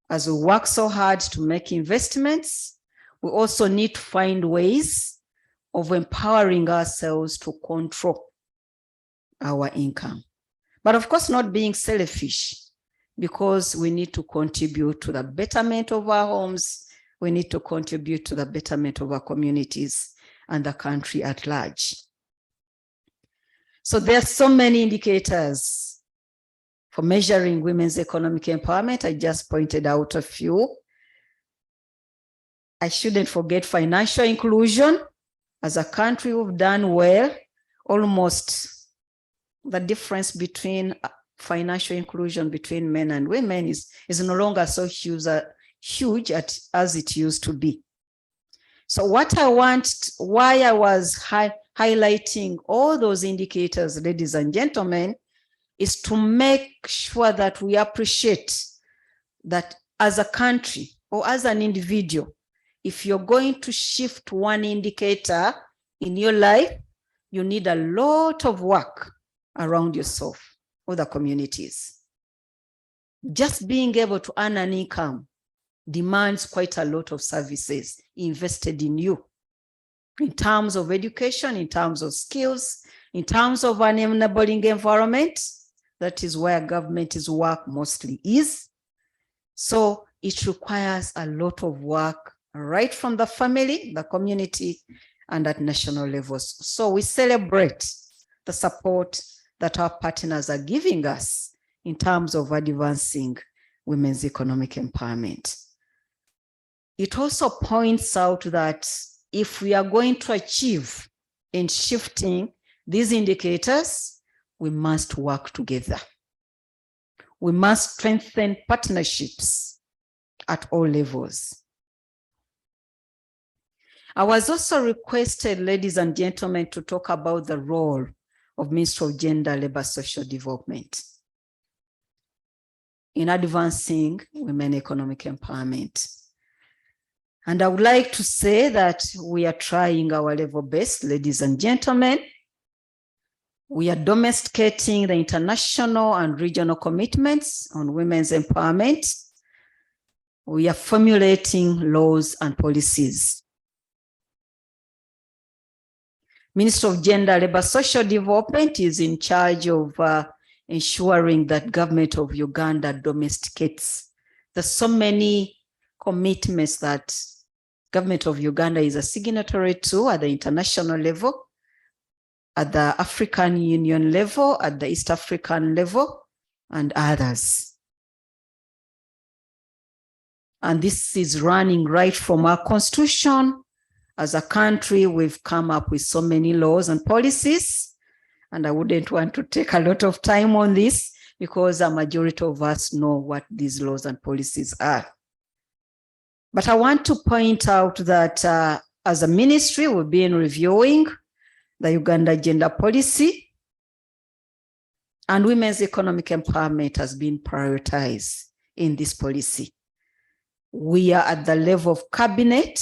as we work so hard to make investments, we also need to find ways of empowering ourselves to control our income. But of course, not being selfish, because we need to contribute to the betterment of our homes. We need to contribute to the betterment of our communities and the country at large. So there are so many indicators for measuring women's economic empowerment. I just pointed out a few. I shouldn't forget financial inclusion. As a country, we've done well. Almost the difference between financial inclusion between men and women is no longer so huge as it used to be. So why I was highlighting all those indicators, ladies and gentlemen, is to make sure that we appreciate that as a country or as an individual, if you're going to shift one indicator in your life, you need a lot of work around yourself or the communities. Just being able to earn an income demands quite a lot of services invested in you, in terms of education, in terms of skills, in terms of an enabling environment. That is where government's work mostly is. So it requires a lot of work right from the family, the community, and at national levels. So we celebrate the support that our partners are giving us in terms of advancing women's economic empowerment. It also points out that if we are going to achieve in shifting these indicators, we must work together. We must strengthen partnerships at all levels. I was also requested, ladies and gentlemen, to talk about the role of Ministry of Gender, Labor, Social Development in advancing women economic empowerment. And I would like to say that we are trying our level best, ladies and gentlemen. We are domesticating the international and regional commitments on women's empowerment. We are formulating laws and policies. Minister of Gender, Labor, Social Development is in charge of ensuring that government of Uganda domesticates. There's so many commitments that government of Uganda is a signatory to at the international level, at the African Union level, at the East African level, and others. And this is running right from our constitution. As a country, we've come up with so many laws and policies, and I wouldn't want to take a lot of time on this because a majority of us know what these laws and policies are. But I want to point out that as a ministry, we've been reviewing the Uganda gender policy, and women's economic empowerment has been prioritized in this policy. We are at the level of cabinet,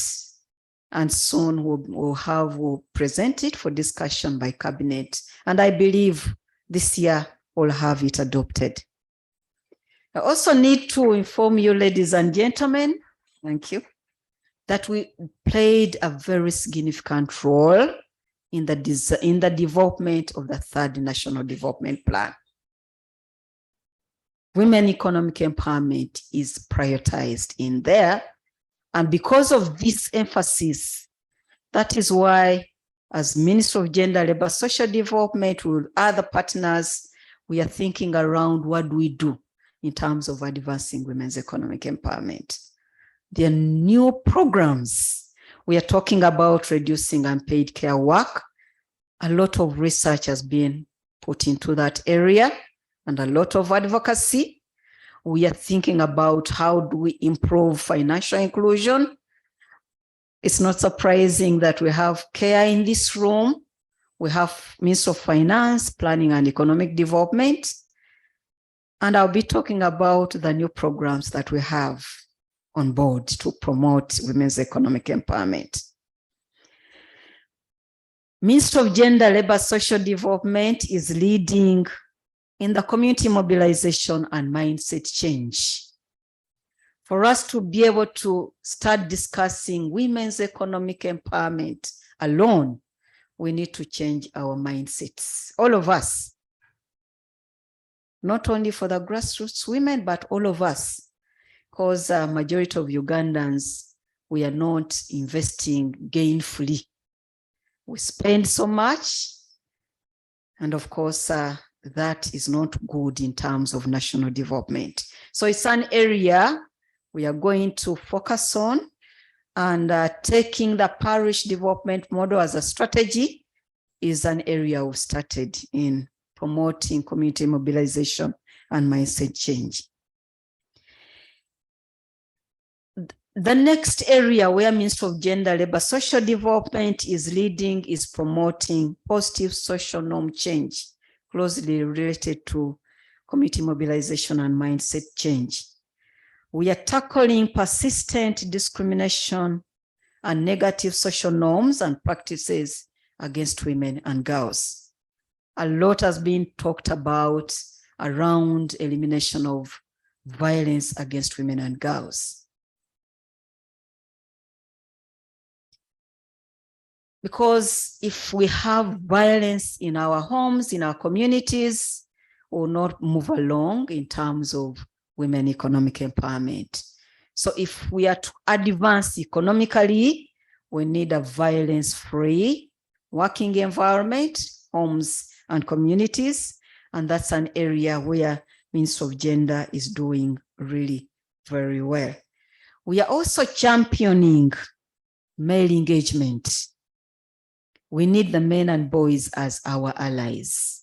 and soon we'll present it for discussion by cabinet. And I believe this year we'll have it adopted. I also need to inform you, ladies and gentlemen, thank you, that we played a very significant role in the development of the third National Development Plan. Women economic empowerment is prioritized in there. And because of this emphasis, that is why, as Minister of Gender, Labor, Social Development, with other partners, we are thinking around what do we do in terms of advancing women's economic empowerment. There are new programs. We are talking about reducing unpaid care work. A lot of research has been put into that area and a lot of advocacy. We are thinking about how do we improve financial inclusion. It's not surprising that we have care in this room. We have Minister of Finance, Planning and Economic Development. And I'll be talking about the new programs that we have on board to promote women's economic empowerment. Minister of Gender, Labor, Social Development is leading in the community mobilization and mindset change For us to be able to start discussing women's economic empowerment alone, we need to change our mindsets, all of us. Not only for the grassroots women, but all of us, because majority of Ugandans, we are not investing gainfully. We spend so much, and of course, that is not good in terms of national development. So it's an area we are going to focus on, and taking the parish development model as a strategy is an area we've started in promoting community mobilization and mindset change. The next area where Ministry of Gender, Labor, Social Development is leading is promoting positive social norm change, closely related to community mobilization and mindset change. We are tackling persistent discrimination and negative social norms and practices against women and girls. A lot has been talked about around elimination of violence against women and girls. Because if we have violence in our homes, in our communities, we will not move along in terms of women economic empowerment. So if we are to advance economically, we need a violence-free working environment, homes and communities, and that's an area where Ministry of Gender is doing really very well. We are also championing male engagement. We need the men and boys as our allies.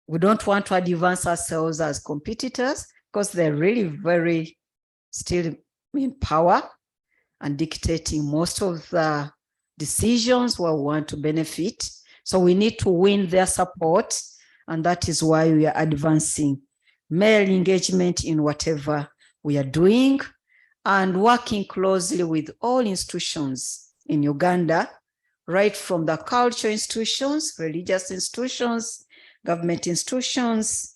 We don't want to advance ourselves as competitors because they're really very still in power and dictating most of the decisions where we want to benefit. So we need to win their support, and that is why we are advancing male engagement in whatever we are doing and working closely with all institutions in Uganda, right from the cultural institutions, religious institutions, government institutions,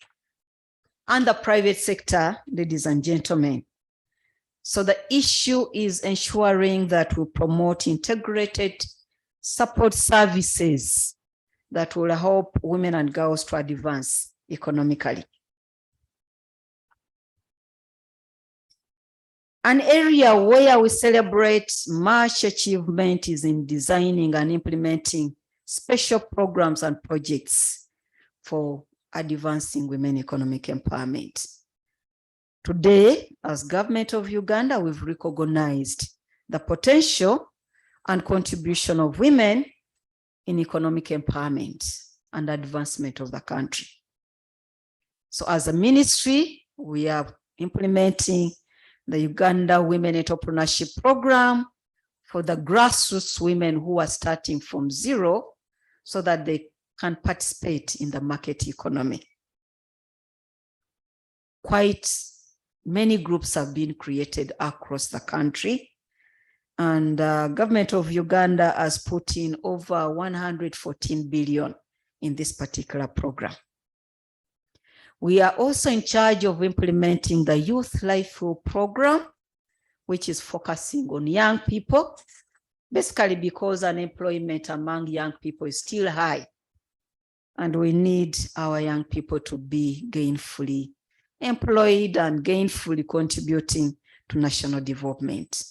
and the private sector, ladies and gentlemen. So the issue is ensuring that we promote integrated support services that will help women and girls to advance economically. An area where we celebrate much achievement is in designing and implementing special programs and projects for advancing women economic empowerment. Today, as government of Uganda, we've recognized the potential and contribution of women in economic empowerment and advancement of the country. So as a ministry, we are implementing the Uganda Women Entrepreneurship Program for the grassroots women who are starting from zero so that they can participate in the market economy. Quite many groups have been created across the country, and government of Uganda has put in over 114 billion in this particular program. We are also in charge of implementing the Youth Livelihood Program, which is focusing on young people, basically because unemployment among young people is still high. And we need our young people to be gainfully employed and gainfully contributing to national development.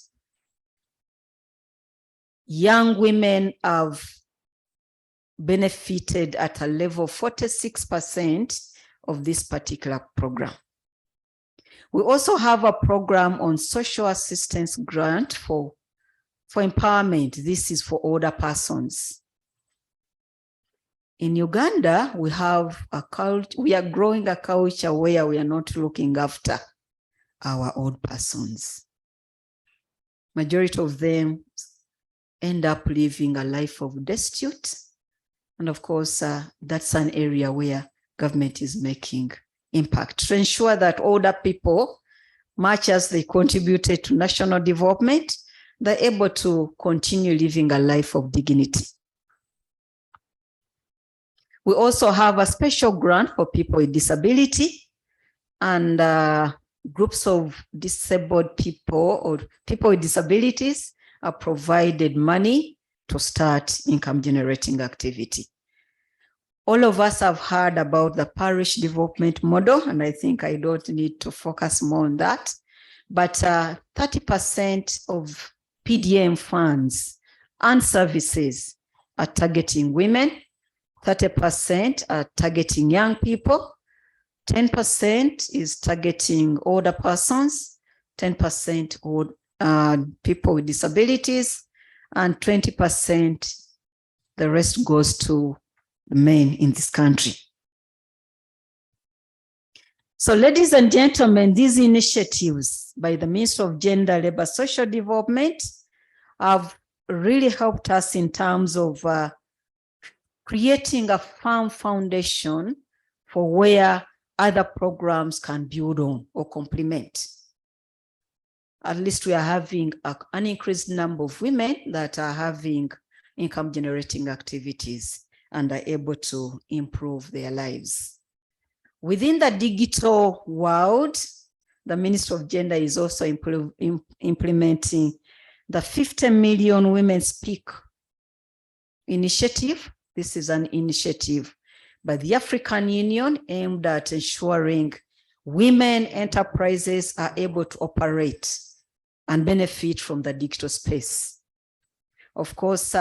Young women have benefited at a level of 46% of this particular program. We also have a program on social assistance grant for empowerment. This is for older persons. In Uganda, we have we are growing a culture where we are not looking after our old persons. Majority of them end up living a life of destitute. And of course, that's an area where government is making impact to ensure that older people, much as they contributed to national development, they're able to continue living a life of dignity. We also have a special grant for people with disability, and groups of disabled people or people with disabilities are provided money to start income generating activity. All of us have heard about the parish development model, and I think I don't need to focus more on that. But 30% of PDM funds and services are targeting women, 30% are targeting young people, 10% is targeting older persons, 10% old people with disabilities, and 20% the rest goes to the men in this country. So ladies and gentlemen, these initiatives by the Ministry of Gender, Labor, Social Development have really helped us in terms of creating a firm foundation for where other programs can build on or complement. At least we are having an increased number of women that are having income generating activities and are able to improve their lives. Within the digital world, the Ministry of Gender is also implementing the 50 Million Women Speak initiative. This is an initiative by the African Union aimed at ensuring women enterprises are able to operate and benefit from the digital space. Of course,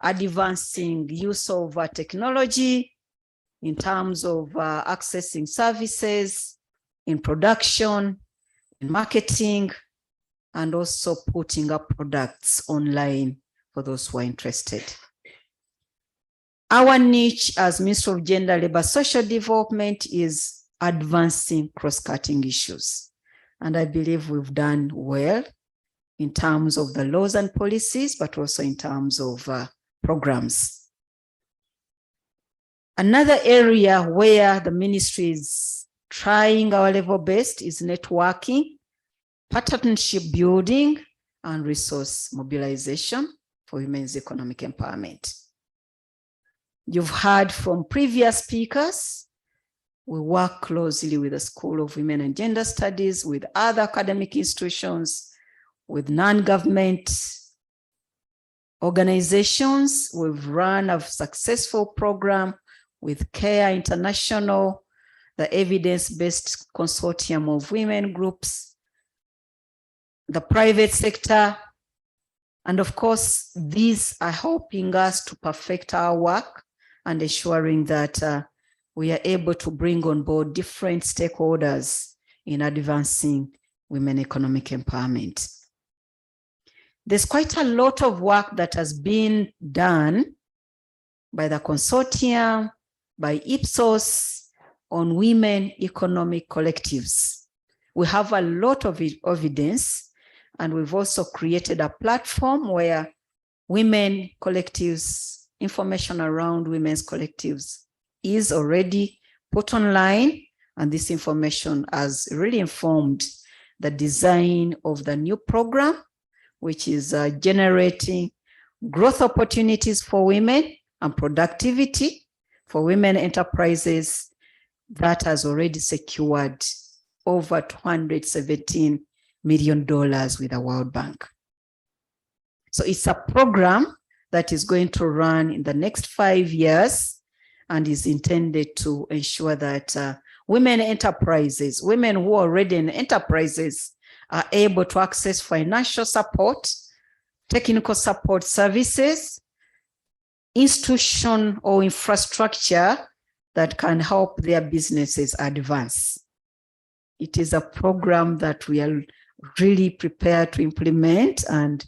advancing use of technology in terms of accessing services, in production, in marketing, and also putting up products online for those who are interested. Our niche as Ministry of Gender, Labor, Social Development is advancing cross-cutting issues. And I believe we've done well in terms of the laws and policies, but also in terms of programs. Another area where the ministry is trying our level best is networking, partnership building, and resource mobilization for women's economic empowerment. You've heard from previous speakers. We work closely with the School of Women and Gender Studies, with other academic institutions, with non-government organizations. We've run a successful program with CARE International, the Evidence-Based Consortium of Women Groups, the private sector, and of course, these are helping us to perfect our work and ensuring that we are able to bring on board different stakeholders in advancing women economic empowerment. There's quite a lot of work that has been done by the consortium, by Ipsos on women economic collectives. We have a lot of evidence, and we've also created a platform where women collectives, information around women's collectives is already put online, and this information has really informed the design of the new program, which is generating growth opportunities for women and productivity for women enterprises that has already secured over $217 million with the World Bank. So it's a program that is going to run in the next 5 years and is intended to ensure that women enterprises, women who are already in enterprises, are able to access financial support, technical support services, institution or infrastructure that can help their businesses advance. It is a program that we are really prepared to implement, and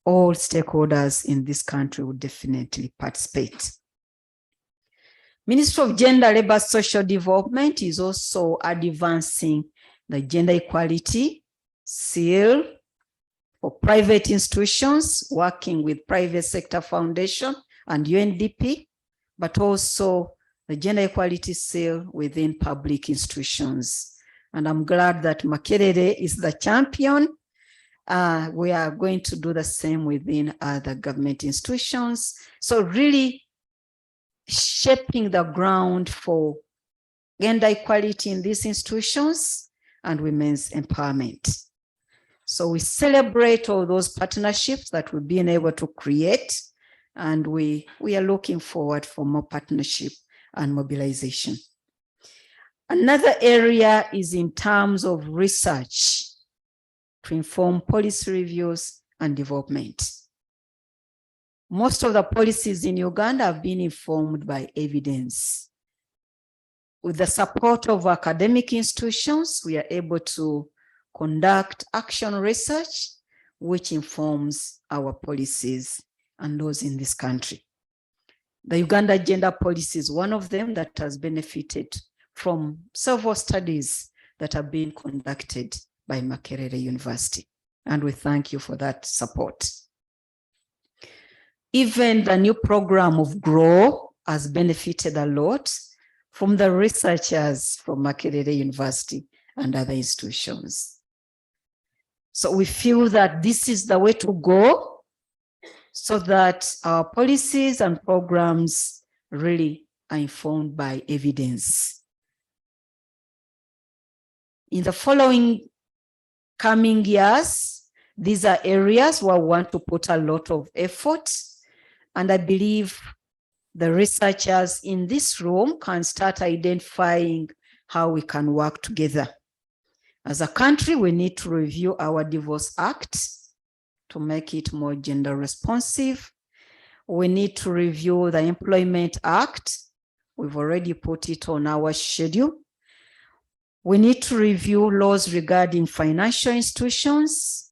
all stakeholders in this country will definitely participate. Ministry of Gender, Labor, Social Development is also advancing the gender equality seal for private institutions, working with private sector foundation and UNDP, but also the gender equality seal within public institutions. And I'm glad that Makerere is the champion. We are going to do the same within other government institutions. So really shaping the ground for gender equality in these institutions and women's empowerment. So we celebrate all those partnerships that we've been able to create, and we are looking forward for more partnership and mobilization. Another area is in terms of research to inform policy reviews and development. Most of the policies in Uganda have been informed by evidence. With the support of academic institutions, we are able to conduct action research, which informs our policies and those in this country. The Uganda gender policy is one of them that has benefited from several studies that have been conducted by Makerere University, and we thank you for that support. Even the new program of GROW has benefited a lot from the researchers from Makerere University and other institutions. So we feel that this is the way to go so that our policies and programs really are informed by evidence. In the following coming years, these are areas where we want to put a lot of effort, and I believe the researchers in this room can start identifying how we can work together. As a country, we need to review our Divorce Act to make it more gender responsive. We need to review the Employment Act. We've already put it on our schedule. We need to review laws regarding financial institutions,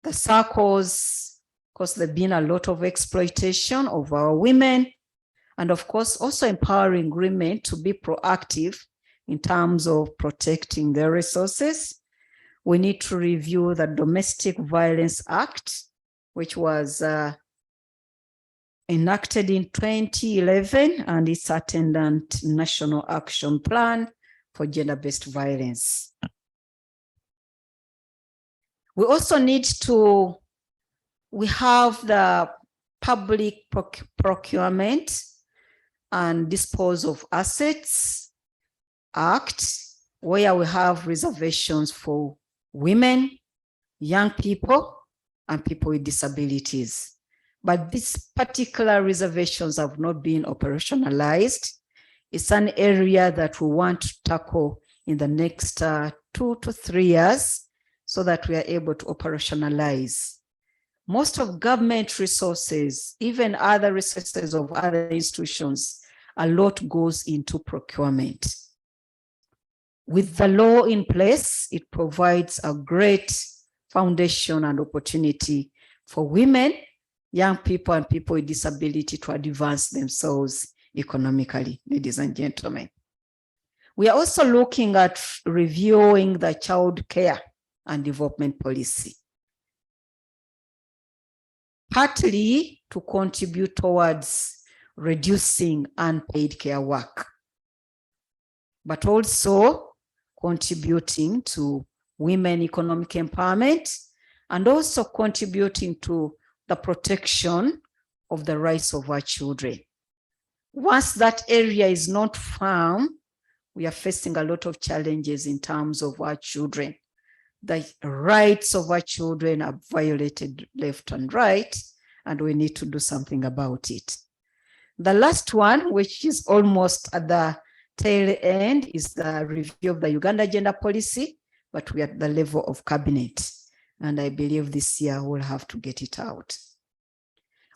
the circles, because there's been a lot of exploitation of our women, and of course, also empowering women to be proactive in terms of protecting their resources. We need to review the Domestic Violence Act, which was enacted in 2011, and its attendant National Action Plan for Gender-Based Violence. We also need to, we have the Public Procurement and Dispose of Assets Act, where we have reservations for women, young people, and people with disabilities. But these particular reservations have not been operationalized. It's an area that we want to tackle in the next 2 to 3 years so that we are able to operationalize. Most of government resources, even other resources of other institutions, a lot goes into procurement. With the law in place, it provides a great foundation and opportunity for women, young people, and people with disability to advance themselves economically, ladies and gentlemen. We are also looking at reviewing the child care and development policy, partly to contribute towards reducing unpaid care work, but also contributing to women economic empowerment and also contributing to the protection of the rights of our children. Once that area is not firm, we are facing a lot of challenges in terms of our children. The rights of our children are violated left and right, and we need to do something about it. The last one, which is almost at the tail end, is the review of the Uganda gender policy, but we are at the level of cabinet. And I believe this year we'll have to get it out.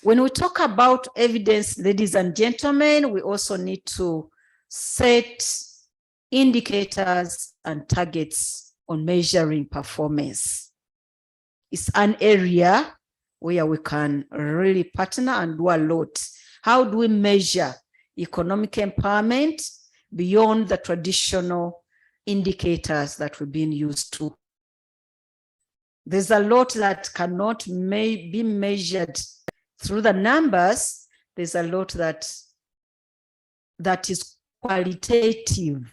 When we talk about evidence, ladies and gentlemen, we also need to set indicators and targets on measuring performance. It's an area where we can really partner and do a lot. How do we measure economic empowerment beyond the traditional indicators that we've been used to? There's a lot that cannot be measured through the numbers. There's a lot that is qualitative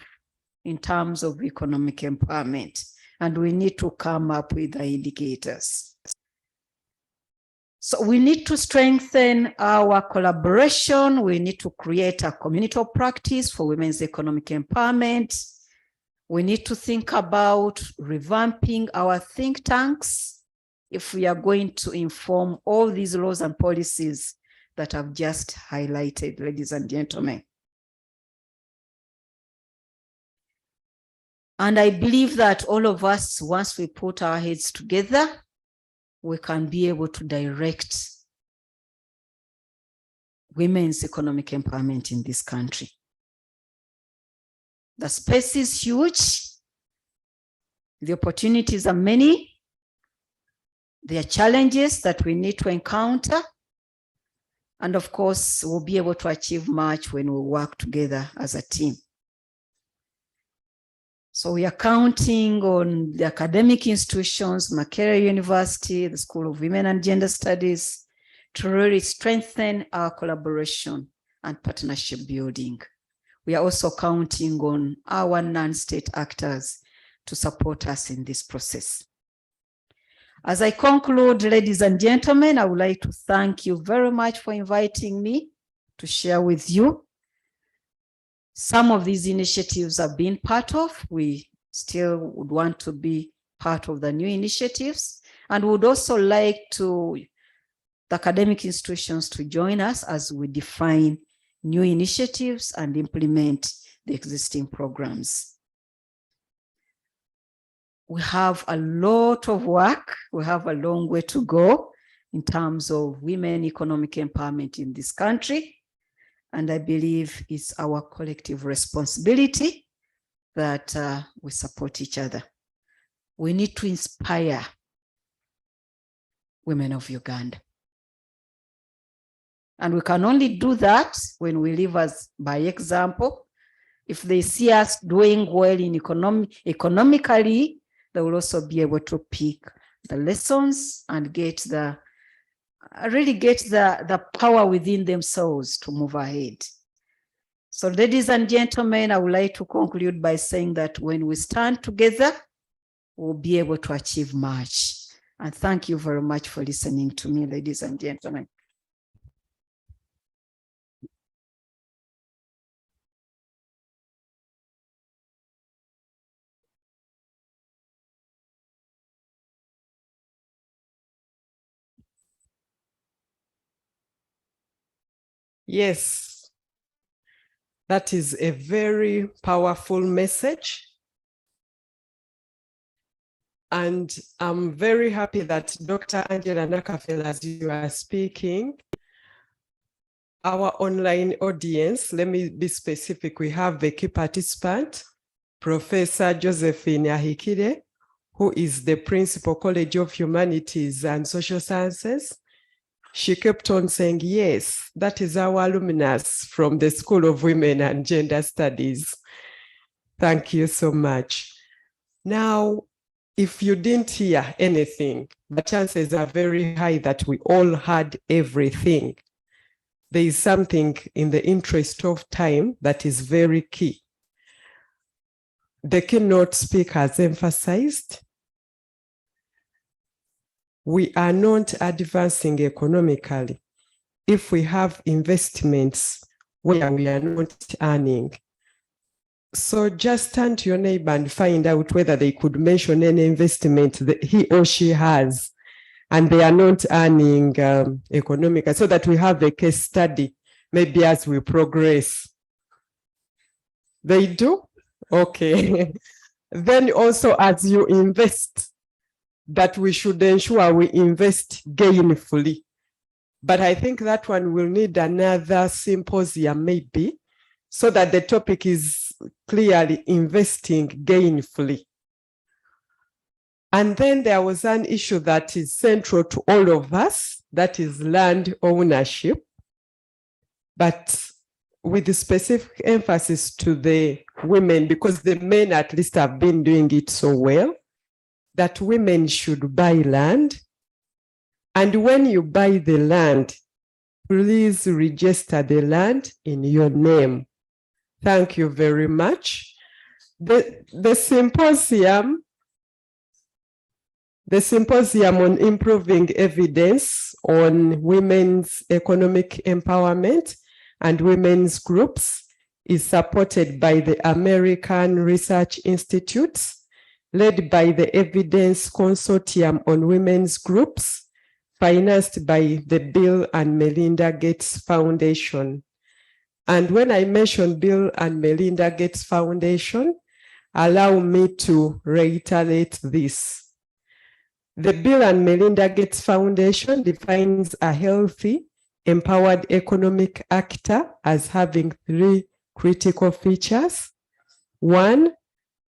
in terms of economic empowerment, and we need to come up with the indicators. So we need to strengthen our collaboration. We need to create a community of practice for women's economic empowerment. We need to think about revamping our think tanks if we are going to inform all these laws and policies that I've just highlighted, ladies and gentlemen. And I believe that all of us, once we put our heads together, we can be able to direct women's economic empowerment in this country. The space is huge. The opportunities are many. There are challenges that we need to encounter. And of course, we'll be able to achieve much when we work together as a team. So we are counting on the academic institutions, Makerere University, the School of Women and Gender Studies, to really strengthen our collaboration and partnership building. We are also counting on our non-state actors to support us in this process. As I conclude, ladies and gentlemen, I would like to thank you very much for inviting me to share with you some of these initiatives I've been part of. We still would want to be part of the new initiatives, and would also like the academic institutions to join us as we define new initiatives and implement the existing programs. We have a lot of work. We have a long way to go in terms of women economic empowerment in this country. And I believe it's our collective responsibility that we support each other. We need to inspire women of Uganda. And we can only do that when we live as by example. If they see us doing well in economically, they will also be able to pick the lessons and really get the power within themselves to move ahead. So ladies and gentlemen, I would like to conclude by saying that when we stand together, we'll be able to achieve much. And thank you very much for listening to me, ladies and gentlemen. Yes, that is a very powerful message. And I'm very happy that Dr. Angela Nakafel, as you are speaking, our online audience, let me be specific, we have the key participant, Professor Josephine Ahikire, who is the Principal, College of Humanities and Social Sciences. She kept on saying, yes, that is our alumnus from the School of Women and Gender Studies. Thank you so much. Now, if you didn't hear anything, the chances are very high that we all heard everything. There is something in the interest of time that is very key. The keynote speaker has emphasized we are not advancing economically if we have investments where we are not earning. So just turn to your neighbor and find out whether they could mention any investment that he or she has and they are not earning economically, so that we have a case study maybe as we progress. They do? Okay. Then also as you invest, that we should ensure we invest gainfully. But I think that one will need another symposium maybe, so that the topic is clearly investing gainfully. And then there was an issue that is central to all of us, that is land ownership, but with a specific emphasis to the women, because the men at least have been doing it so well, that women should buy land. And when you buy the land, please register the land in your name. Thank you very much. The symposium on improving evidence on women's economic empowerment and women's groups is supported by the American Research Institutes, led by the Evidence Consortium on Women's Groups, financed by the Bill and Melinda Gates Foundation. And when I mention Bill and Melinda Gates Foundation, allow me to reiterate this. The Bill and Melinda Gates Foundation defines a healthy, empowered economic actor as having 3 critical features. 1,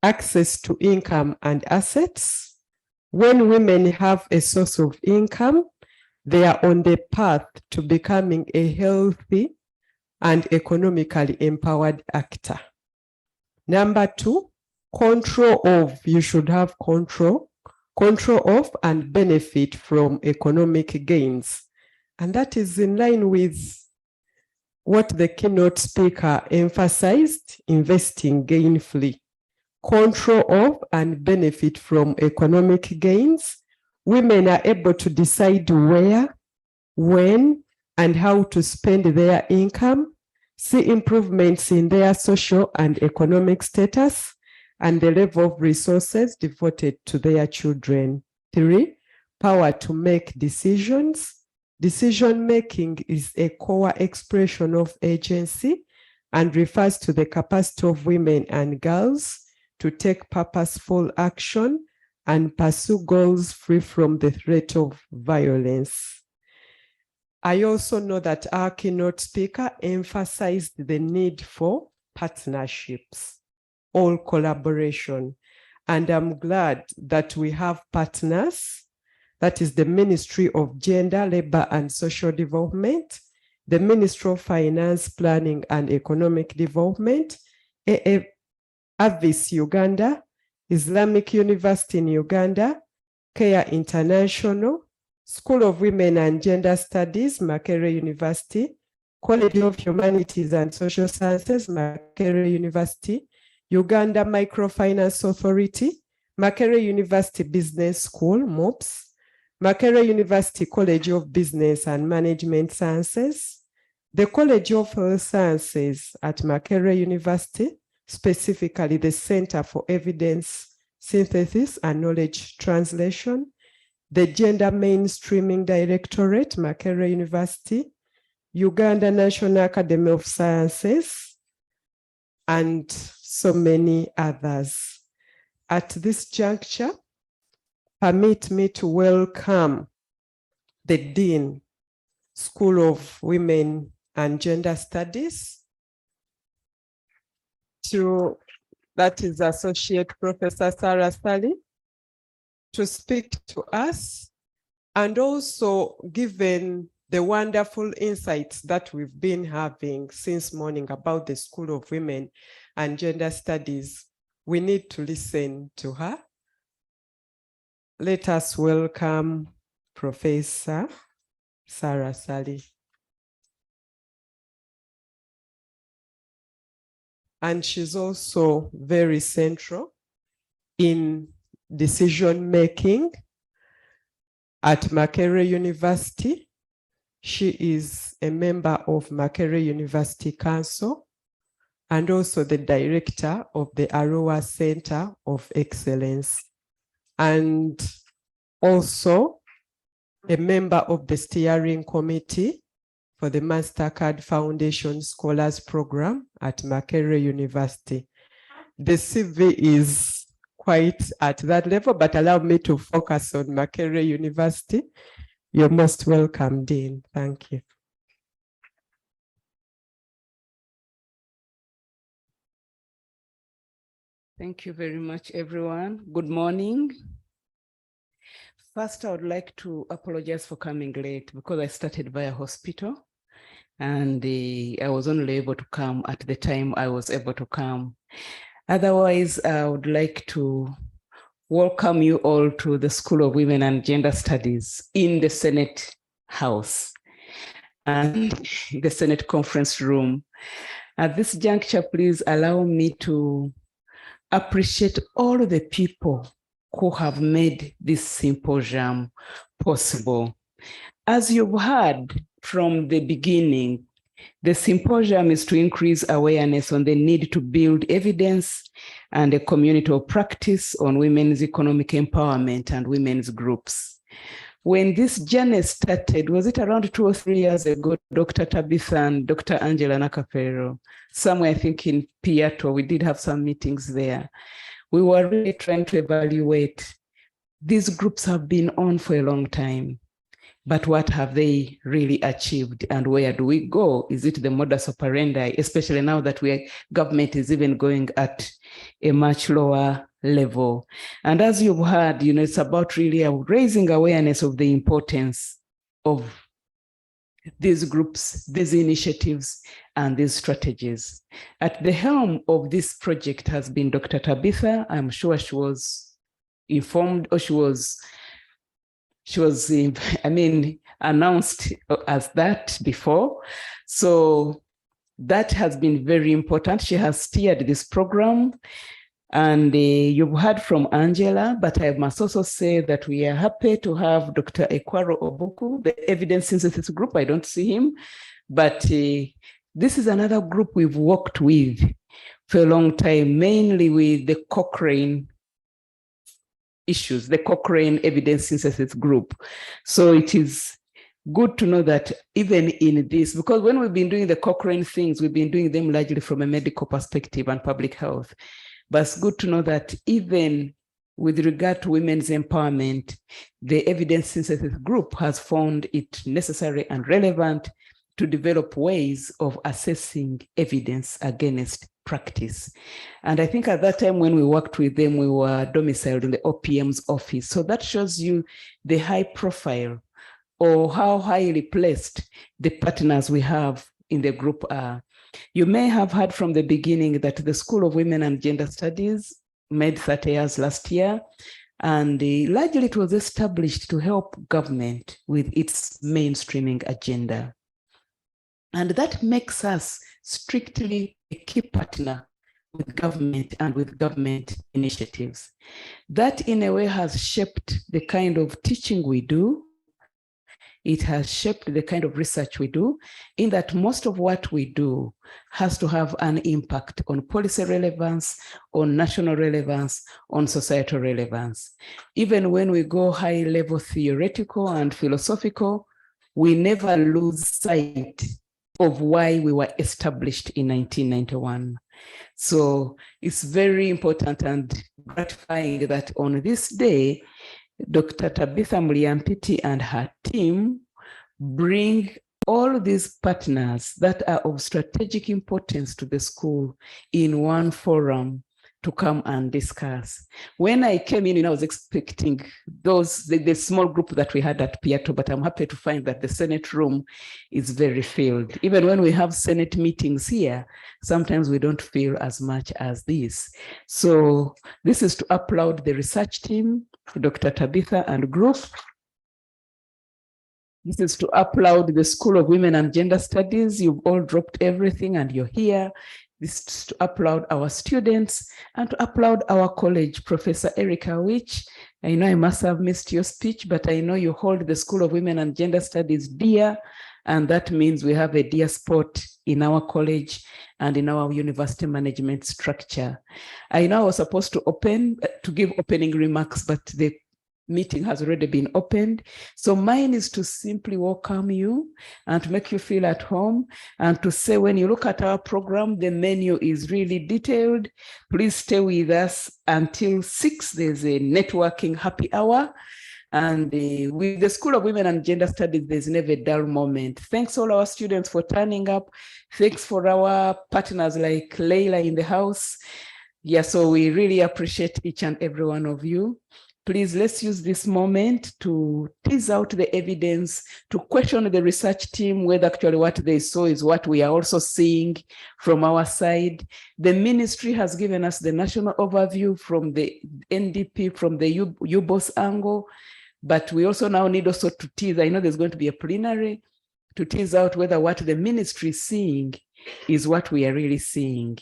access to income and assets. When women have a source of income, they are on the path to becoming a healthy and economically empowered actor. Number 2, control of, you should have control of and benefit from economic gains. And that is in line with what the keynote speaker emphasized, investing gainfully. Control of and benefit from economic gains. Women are able to decide where, when, and how to spend their income, see improvements in their social and economic status, and the level of resources devoted to their children. 3, power to make decisions. Decision-making is a core expression of agency and refers to the capacity of women and girls to take purposeful action and pursue goals free from the threat of violence. I also know that our keynote speaker emphasized the need for partnerships, all collaboration, and I'm glad that we have partners. That is the Ministry of Gender, Labor and Social Development, the Ministry of Finance, Planning and Economic Development, Avis Uganda, Islamic University in Uganda, CARE International, School of Women and Gender Studies, Makerere University, College of Humanities and Social Sciences, Makerere University, Uganda Microfinance Authority, Makerere University Business School, MOPS, Makerere University College of Business and Management Sciences, the College of Health Sciences at Makerere University, specifically the Center for Evidence Synthesis and Knowledge Translation, the Gender Mainstreaming Directorate, Makerere University, Uganda National Academy of Sciences, and so many others. At this juncture, permit me to welcome the Dean, School of Women and Gender Studies, that is Associate Professor Sarah Sally, to speak to us, and also given the wonderful insights that we've been having since morning about the School of Women and Gender Studies, we need to listen to her. Let us welcome Professor Sarah Sally. And she's also very central in decision-making at Makerere University. She is a member of Makerere University Council and also the director of the Arua Center of Excellence, and also a member of the steering committee for the MasterCard Foundation Scholars Program at Makerere University. The CV is quite at that level, but allow me to focus on Makerere University. You're most welcome, Dean. Thank you. Thank you very much, everyone. Good morning. First, I would like to apologize for coming late because I started via hospital and I was only able to come at the time I was able to come. Otherwise, I would like to welcome you all to the School of Women and Gender Studies in the Senate House and the Senate Conference Room. At this juncture, please allow me to appreciate all the people who have made this symposium possible. As you've heard from the beginning, The symposium is to increase awareness on the need to build evidence and a community of practice on women's economic empowerment and women's groups. When this journey started, was it around 2 or 3 years ago, Dr. Tabitha and Dr. Angela Nakapero, somewhere I think in Piato, we did have some meetings there. We were really trying to evaluate, these groups have been on for a long time, but what have they really achieved and where do we go? Is it the modus operandi, especially now that government is even going at a much lower level? And as you've heard, it's about really raising awareness of the importance of these groups, these initiatives, and these strategies. At the helm of this project has been Dr. Tabitha. I'm sure she was informed, or she was announced as that before. So that has been very important. She has steered this program. And you've heard from Angela, but I must also say that we are happy to have Dr. Ekwaro Obuku, the evidence synthesis group. I don't see him, but this is another group we've worked with for a long time, mainly with the Cochrane issues, the Cochrane evidence synthesis group. So it is good to know that even in this, because when we've been doing the Cochrane things, we've been doing them largely from a medical perspective and public health. But it's good to know that even with regard to women's empowerment, the evidence synthesis group has found it necessary and relevant to develop ways of assessing evidence against practice. And I think at that time when we worked with them, we were domiciled in the OPM's office. So that shows you the high profile or how highly placed the partners we have in the group are. You may have heard from the beginning that the School of Women and Gender Studies made 30 years last year, and largely it was established to help government with its mainstreaming agenda. And that makes us strictly a key partner with government and with government initiatives. That in a way has shaped the kind of teaching we do. It has shaped the kind of research we do, in that most of what we do has to have an impact on policy relevance, on national relevance, on societal relevance. Even when we go high level theoretical and philosophical, we never lose sight of why we were established in 1991. So it's very important and gratifying that on this day, Dr. Tabitha Mliampiti and her team bring all these partners that are of strategic importance to the school in one forum to come and discuss. When I came in, I was expecting the small group that we had at Piato, but I'm happy to find that the Senate room is very filled. Even when we have Senate meetings here, sometimes we don't feel as much as this. So this is to applaud the research team, Dr. Tabitha and group. This is to applaud the School of Women and Gender Studies. You've all dropped everything and you're here. This is to applaud our students and to applaud our college, Professor Erica, which I know I must have missed your speech, but I know you hold the School of Women and Gender Studies dear, and that means we have a dear spot in our college and in our university management structure. I know I was supposed to give opening remarks, but the meeting has already been opened. So mine is to simply welcome you and to make you feel at home and to say, when you look at our program, the menu is really detailed. Please stay with us until 6. There's a networking happy hour. And with the School of Women and Gender Studies, there's never a dull moment. Thanks all our students for turning up. Thanks for our partners like Leila in the house. Yeah, so we really appreciate each and every one of you. Please, let's use this moment to tease out the evidence, to question the research team whether actually what they saw is what we are also seeing from our side. The ministry has given us the national overview from the NDP, from the UBOS angle, but we also now need also to tease, I know there's going to be a plenary, to tease out whether what the ministry is seeing is what we are really seeing.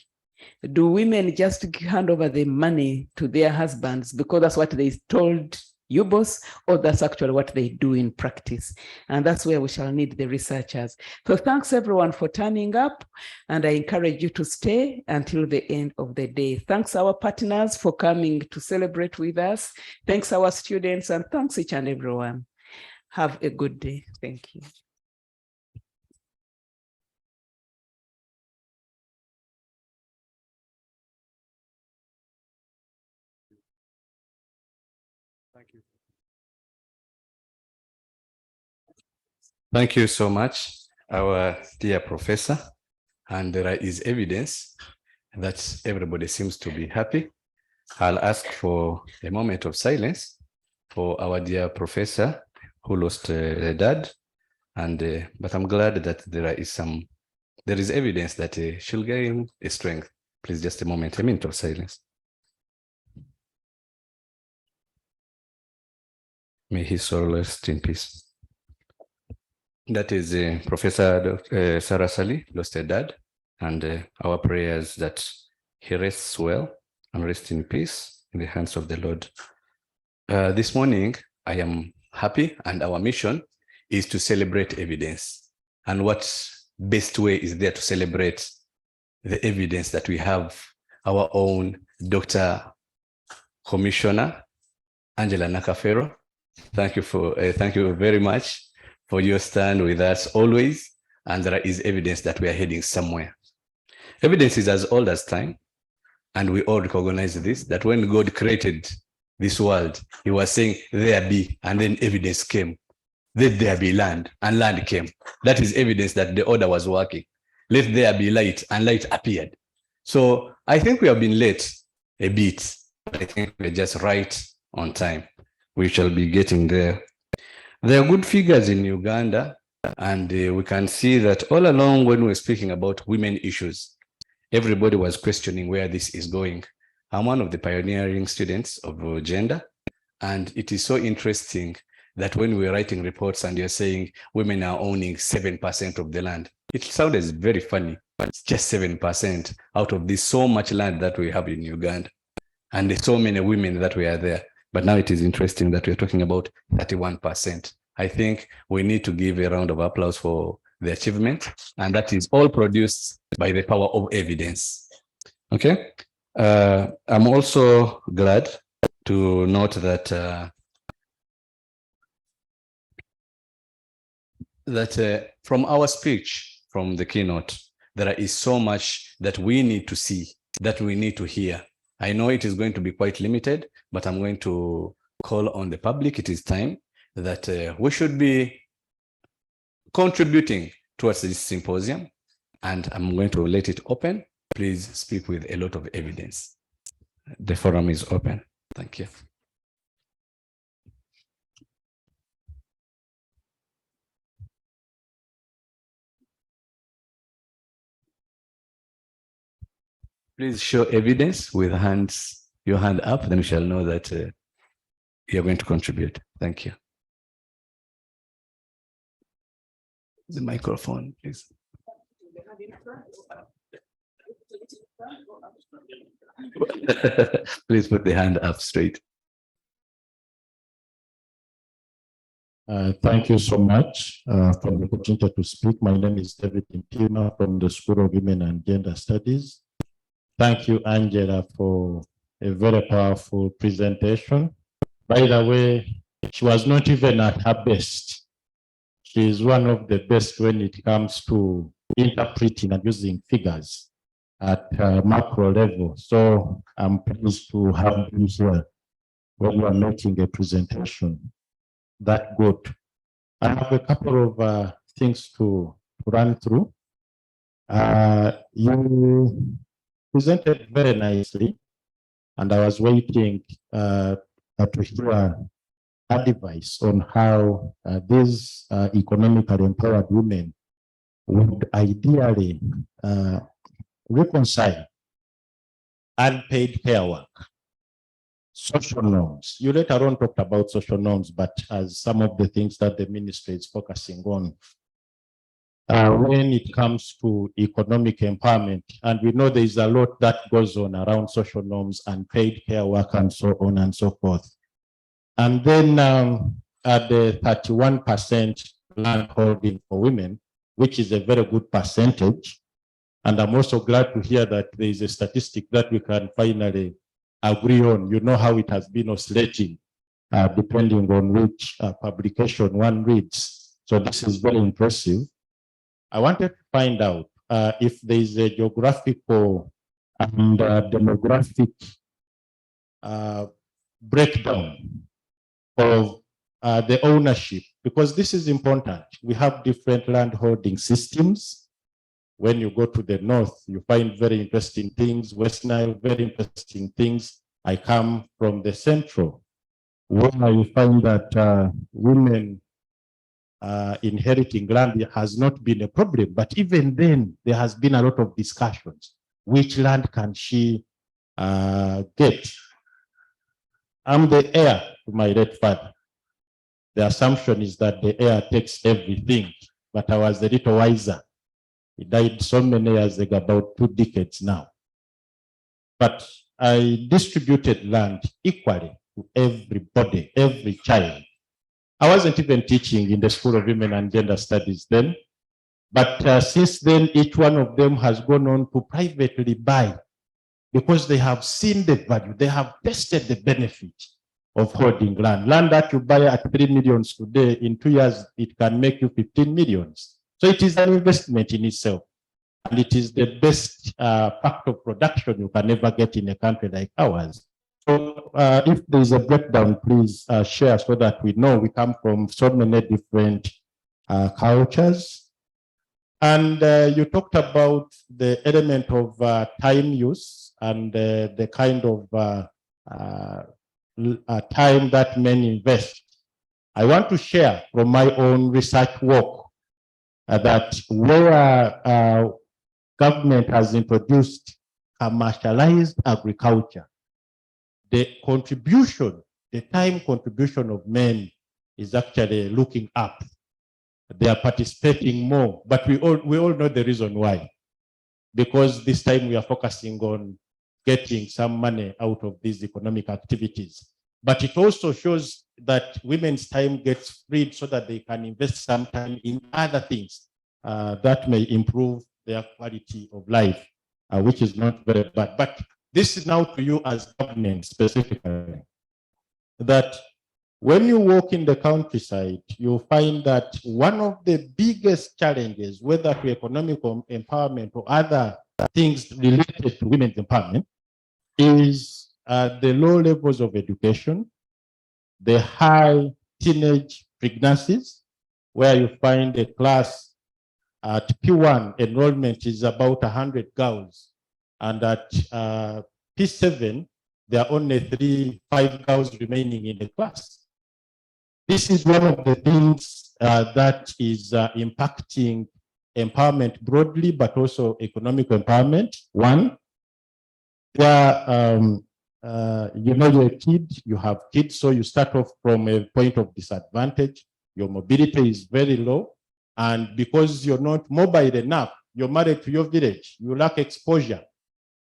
Do women just hand over the money to their husbands because that's what they told UBOS, or that's actually what they do in practice. And that's where we shall need the researchers. So thanks everyone for turning up, and I encourage you to stay until the end of the day. Thanks our partners for coming to celebrate with us. Thanks our students, and thanks each and everyone. Have a good day. Thank you. Thank you. Thank you so much, our dear professor. And there is evidence that everybody seems to be happy. I'll ask for a moment of silence for our dear professor who lost a dad. And but I'm glad that there is evidence that she'll gain a strength. Please, just a minute of silence. May his soul rest in peace. That is Professor Sarah Sally, lost a dad, and our prayers that he rests well and rests in peace in the hands of the Lord. This morning, I am happy, and our mission is to celebrate evidence. And what best way is there to celebrate the evidence that we have our own Dr. Commissioner Angela Nakafero. Thank you very much for your stand with us always. And there is evidence that we are heading somewhere. Evidence is as old as time. And we all recognize this, that when God created this world, he was saying, there be, and then evidence came. Let there be land, and land came. That is evidence that the order was working. Let there be light, and light appeared. So I think we have been late a bit. I think we're just right on time. We shall be getting there. There are good figures in Uganda, and we can see that all along when we're speaking about women issues, everybody was questioning where this is going. I'm one of the pioneering students of gender, and it is so interesting that when we're writing reports and you're saying women are owning 7% of the land, it sounded very funny, but it's just 7% out of this so much land that we have in Uganda, and there's so many women that we are there. But now it is interesting that we're talking about 31%. I think we need to give a round of applause for the achievement, and that is all produced by the power of evidence. Okay. I'm also glad to note that from our speech, from the keynote, there is so much that we need to see, that we need to hear. I know it is going to be quite limited, but I'm going to call on the public. It is time that we should be contributing towards this symposium, and I'm going to let it open. Please speak with a lot of evidence. The forum is open. Thank you. Please show evidence with your hand up, then we shall know that you're going to contribute. Thank you. The microphone, please. Please put the hand up straight. Thank you so much for the opportunity to speak. My name is David Impima from the School of Women and Gender Studies. Thank you, Angela, for a very powerful presentation. By the way, she was not even at her best. She is one of the best when it comes to interpreting and using figures at macro level. So I'm pleased to have you here when you are making a presentation that good. I have a couple of things to run through. You presented very nicely, and I was waiting to hear advice on how these economically empowered women would ideally reconcile unpaid care work, social norms. You later on talked about social norms, but as some of the things that the ministry is focusing on when it comes to economic empowerment, and we know there is a lot that goes on around social norms, unpaid care work, and so on and so forth. And then at the 31% land holding for women, which is a very good percentage. And I'm also glad to hear that there is a statistic that we can finally agree on. You know how it has been oscillating depending on which publication one reads. So this is very impressive. I wanted to find out if there is a geographical and demographic breakdown of the ownership, because this is important. We have different land holding systems. When you go to the north, you find very interesting things. West Nile, very interesting things. I come from the central, where you find that women inheriting land has not been a problem. But even then, there has been a lot of discussions. Which land can she get? I'm the heir to my late father. The assumption is that the heir takes everything, but I was a little wiser. He died so many years ago, about 2 decades now. But I distributed land equally to everybody, every child. I wasn't even teaching in the School of Women and Gender Studies then, but since then, each one of them has gone on to privately buy because they have seen the value, they have tested the benefit of holding land. Land that you buy at 3 million today, in 2 years, it can make you 15 millions. So it is an investment in itself. And it is the best pact of production you can ever get in a country like ours. So if there is a breakdown, please share so that we know we come from so many different cultures. And you talked about the element of time use and the kind of time that men invest. I want to share from my own research work that where government has introduced commercialized agriculture, the contribution, the time contribution of men is actually looking up. They are participating more, but we all know the reason why. Because this time we are focusing on getting some money out of these economic activities. But it also shows that women's time gets freed so that they can invest some time in other things that may improve their quality of life, which is not very bad. But this is now to you as government specifically, that when you walk in the countryside, you'll find that one of the biggest challenges, whether to economic empowerment or other things related to women's empowerment, is the low levels of education, the high teenage pregnancies, where you find a class at P1 enrollment is about 100 girls, and at P7, there are only 5 girls remaining in the class. This is one of the things that is impacting empowerment broadly, but also economic empowerment. One, where you know you're a kid, you have kids, so you start off from a point of disadvantage. Your mobility is very low. And because you're not mobile enough, you're married to your village, you lack exposure.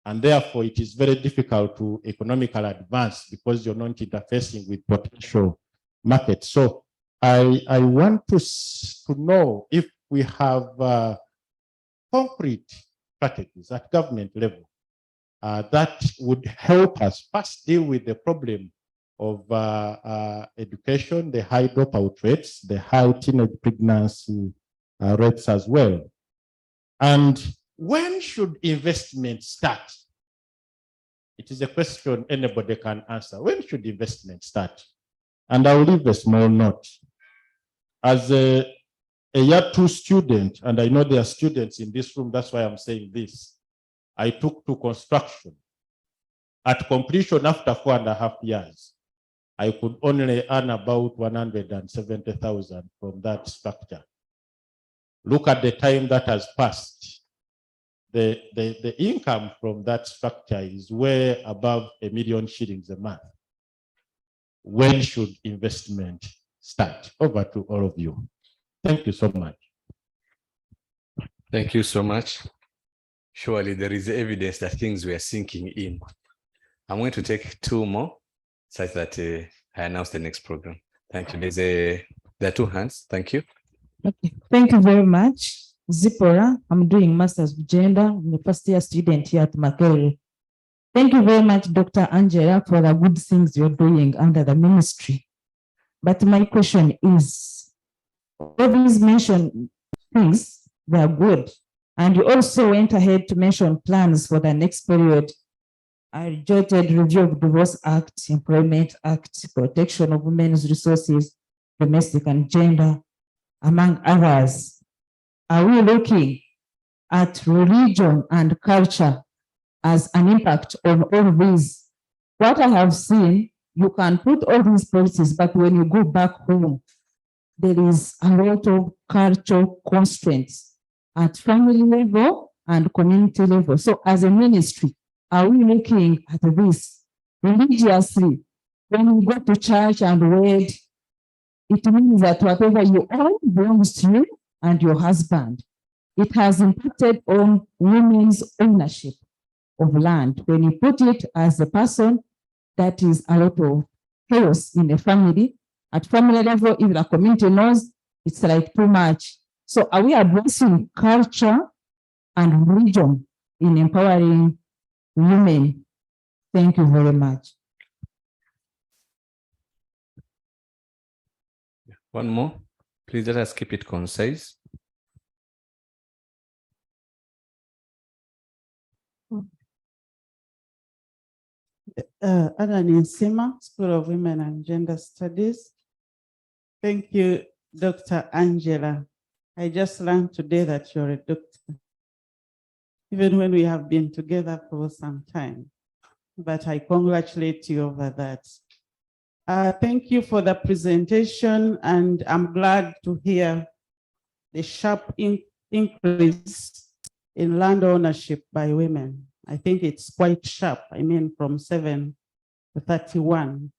And therefore, it is very difficult to economically advance because you're not interfacing with potential markets. So I want to know if we have concrete strategies at government level that would help us first deal with the problem of education, the high dropout rates, the high teenage pregnancy rates as well. And when should investment start? It is a question anybody can answer. When should investment start? And I'll leave a small note. As a year 2 student, and I know there are students in this room, that's why I'm saying this, I took to construction. At completion after 4.5 years, I could only earn about 170,000 from that structure. Look at the time that has passed. The income from that structure is way above 1 million shillings a month. When should investment start? Over to all of you. Thank you so much. Thank you so much. Surely there is evidence that things were sinking in. I'm going to take 2 more, such that I announce the next program. Thank you. There are two hands. Thank you. Okay, thank you very much. Zipporah, I'm doing Masters of Gender. I'm a first year student here at Makerere. Thank you very much, Dr. Angela, for the good things you're doing under the ministry. But my question is, all these mentioned things, they are good. And you also went ahead to mention plans for the next period. I jotted Review of Divorce Act, Employment Act, Protection of Women's Resources, Domestic and Gender, among others. Are we looking at religion and culture as an impact on all these? What I have seen, you can put all these policies, but when you go back home, there is a lot of cultural constraints at family level and community level. So as a ministry, are we looking at this religiously? When you go to church and wed, it means that whatever you own belongs to you and your husband. It has impacted on women's ownership of land. When you put it as a person, that is a lot of chaos in the family. At family level, if the community knows, it's like too much. So are we addressing culture and religion in empowering women? Thank you very much. One more. Please let us keep it concise. Anna Ninsima, School of Women and Gender Studies. Thank you, Dr. Angela. I just learned today that you're a doctor, even when we have been together for some time. But I congratulate you over that. Thank you for the presentation, and I'm glad to hear the sharp increase in land ownership by women. I think it's quite sharp. I mean, from 7 to 31.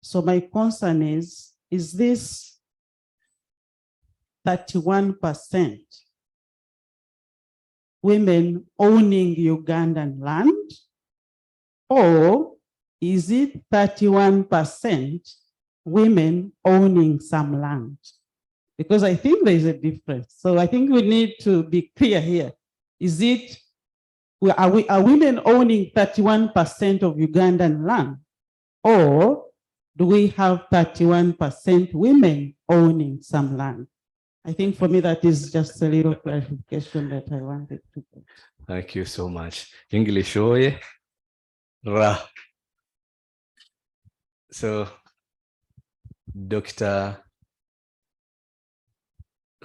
So my concern is this 31% women owning Ugandan land, or is it 31% women owning some land? Because I think there's a difference. So I think we need to be clear here. Is it, are women owning 31% of Ugandan land? Or do we have 31% women owning some land? I think for me, that is just a little clarification that I wanted to get. Thank you so much. English, oye. Ra. So, Dr.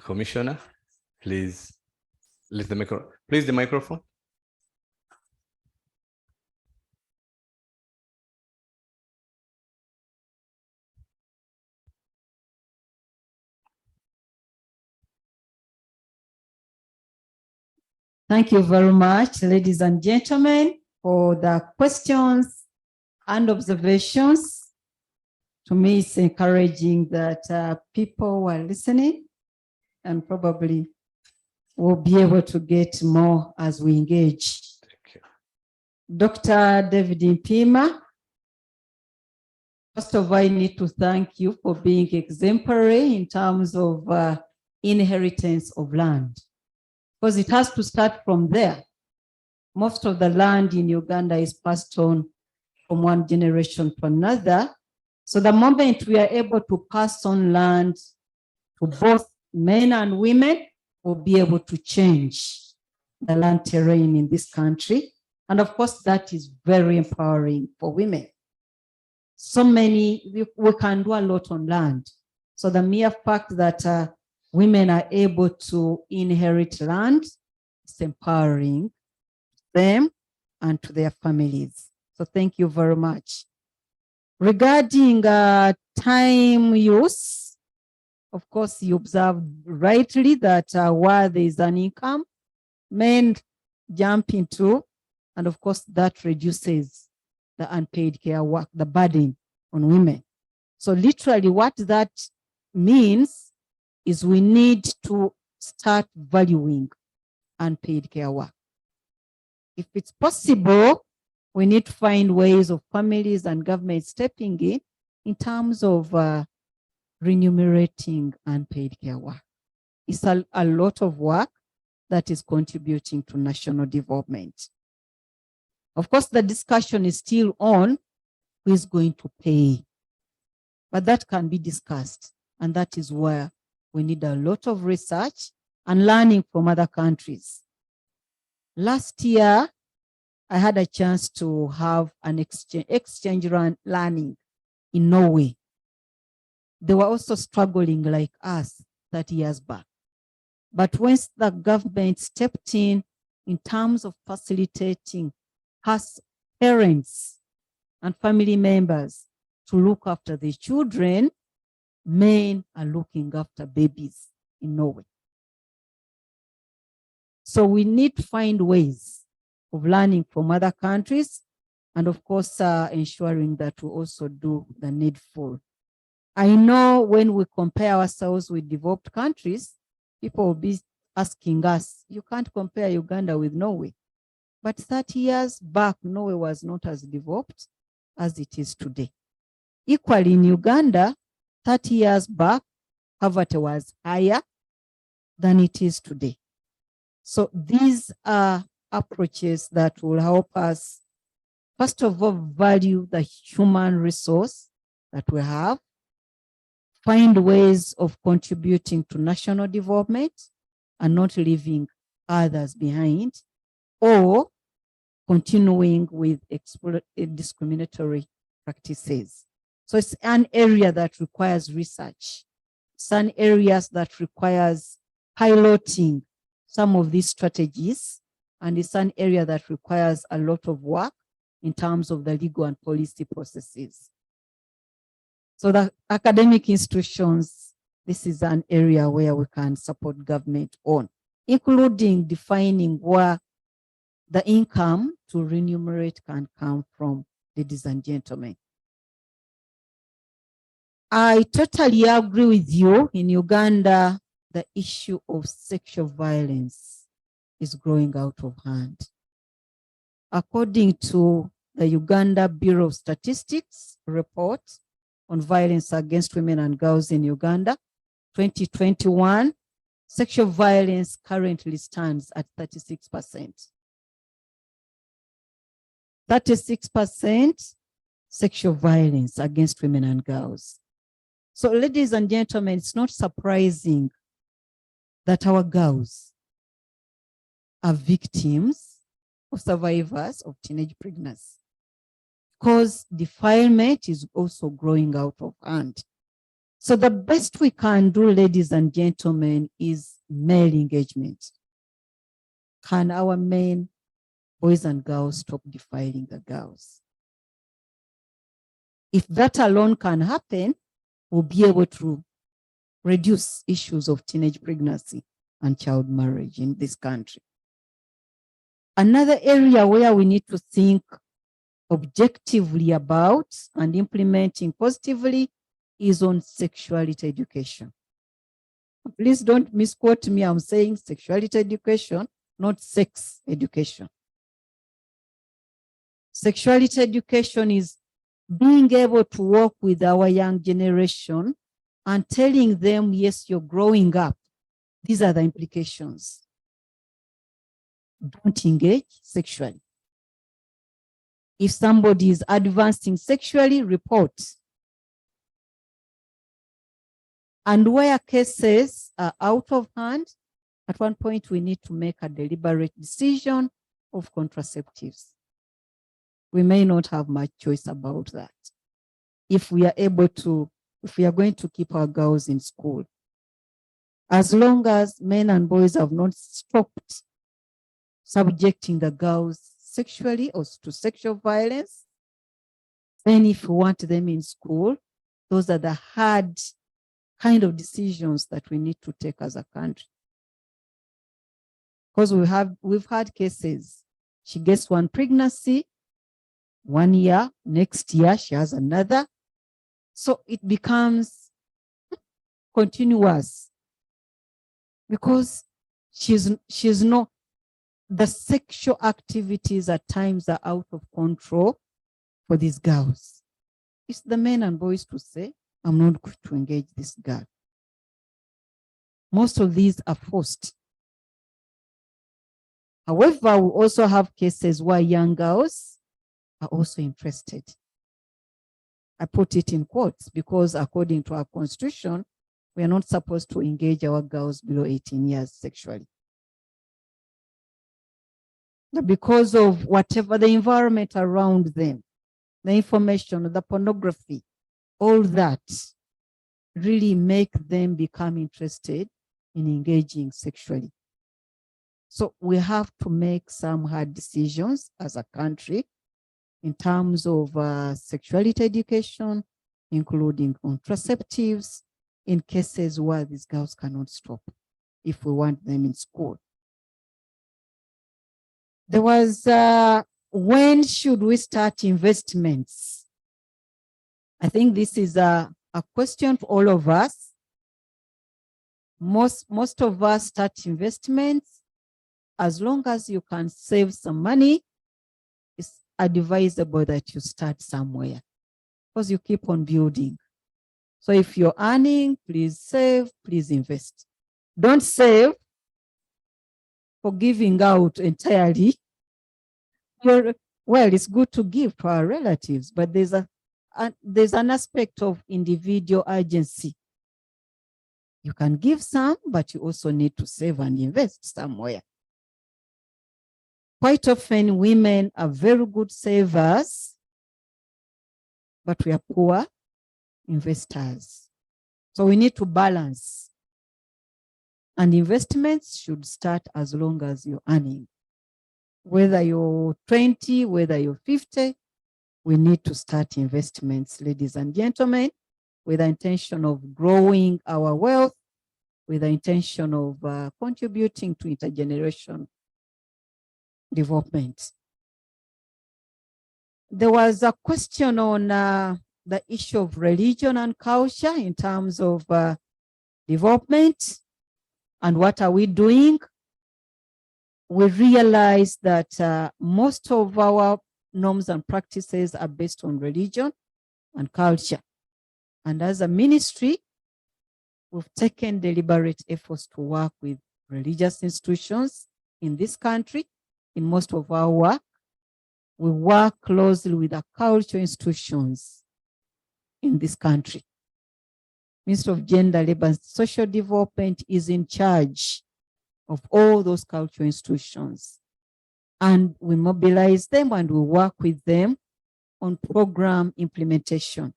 Commissioner, please, the microphone. Thank you very much, ladies and gentlemen, for the questions and observations. To me, it's encouraging that people were listening and probably will be able to get more as we engage. Thank you. Dr. David Mpima, first of all, I need to thank you for being exemplary in terms of inheritance of land, because it has to start from there. Most of the land in Uganda is passed on from one generation to another. So the moment we are able to pass on land to both men and women, we'll be able to change the land terrain in this country. And of course, that is very empowering for women. So many, we can do a lot on land. So the mere fact that women are able to inherit land is empowering them and to their families. So thank you very much. Regarding time use, of course, you observed rightly that while there is an income, men jump into, and of course, that reduces the unpaid care work, the burden on women. So literally what that means is we need to start valuing unpaid care work. If it's possible, we need to find ways of families and government stepping in in terms of remunerating unpaid care work. It's a lot of work that is contributing to national development. Of course, the discussion is still on who is going to pay, but that can be discussed, and that is where we need a lot of research and learning from other countries. Last year, I had a chance to have an exchange learning in Norway. They were also struggling like us 30 years back. But once the government stepped in terms of facilitating us parents and family members to look after the children, men are looking after babies in Norway. So we need to find ways of learning from other countries, and of course, ensuring that we also do the needful. I know when we compare ourselves with developed countries, people will be asking us, you can't compare Uganda with Norway. But 30 years back, Norway was not as developed as it is today. Equally in Uganda, 30 years back, poverty was higher than it is today. So these are approaches that will help us, first of all, value the human resource that we have, find ways of contributing to national development and not leaving others behind, or continuing with discriminatory practices. So it's an area that requires research. It's an area that requires piloting some of these strategies, and it's an area that requires a lot of work in terms of the legal and policy processes. So the academic institutions, this is an area where we can support government on, including defining where the income to remunerate can come from, ladies and gentlemen. I totally agree with you. In Uganda, the issue of sexual violence is growing out of hand. According to the Uganda Bureau of Statistics report on violence against women and girls in Uganda, 2021, sexual violence currently stands at 36%. 36% sexual violence against women and girls. So, ladies and gentlemen, it's not surprising that our girls are victims or survivors of teenage pregnancy, because defilement is also growing out of hand. So the best we can do, ladies and gentlemen, is male engagement. Can our men, boys and girls, stop defiling the girls? If that alone can happen, we'll be able to reduce issues of teenage pregnancy and child marriage in this country. Another area where we need to think objectively about and implementing positively is on sexuality education. Please don't misquote me. I'm saying sexuality education, not sex education. Sexuality education is being able to work with our young generation and telling them, yes, you're growing up. These are the implications. Don't engage sexually. If somebody is advancing sexually, report. And where cases are out of hand, at one point we need to make a deliberate decision of contraceptives. We may not have much choice about that. If we are going to keep our girls in school, as long as men and boys have not stopped subjecting the girls sexually or to sexual violence, then if we want them in school, those are the hard kind of decisions that we need to take as a country. Because we've had cases. She gets one pregnancy, 1 year, next year she has another. So it becomes continuous because she's not, the sexual activities at times are out of control for these girls. It's the men and boys to say, I'm not going to engage this girl. Most of these are forced. However, we also have cases where young girls are also interested. I put it in quotes because according to our constitution, we are not supposed to engage our girls below 18 years sexually. But because of whatever the environment around them, the information, the pornography, all that really make them become interested in engaging sexually. So we have to make some hard decisions as a country in terms of sexuality education, including contraceptives, in cases where these girls cannot stop, if we want them in school. There was, when should we start investments? I think this is a question for all of us. Most of us start investments as long as you can save some money. It's advisable that you start somewhere because you keep on building. So if you're earning, please save, please invest. Don't save for giving out entirely. Well, it's good to give to our relatives, but there's an aspect of individual agency. You can give some, but you also need to save and invest somewhere. Quite often, women are very good savers, but we are poor investors. So we need to balance. And investments should start as long as you're earning. Whether you're 20, whether you're 50, we need to start investments, ladies and gentlemen, with the intention of growing our wealth, with the intention of contributing to intergenerational development. There was a question on the issue of religion and culture in terms of development and what are we doing. We realize that most of our norms and practices are based on religion and culture. And as a ministry, we've taken deliberate efforts to work with religious institutions in this country. In most of our work, we work closely with the cultural institutions in this country. Ministry of Gender, Labor, and Social Development is in charge of all those cultural institutions. And we mobilize them and we work with them on program implementation.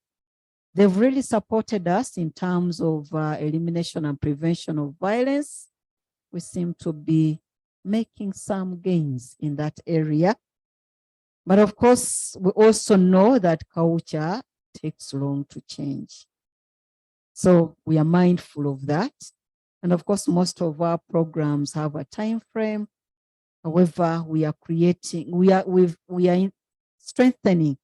They've really supported us in terms of elimination and prevention of violence. We seem to be making some gains in that area. But of course, we also know that culture takes long to change. So we are mindful of that. And of course, most of our programs have a time frame. However, we are strengthening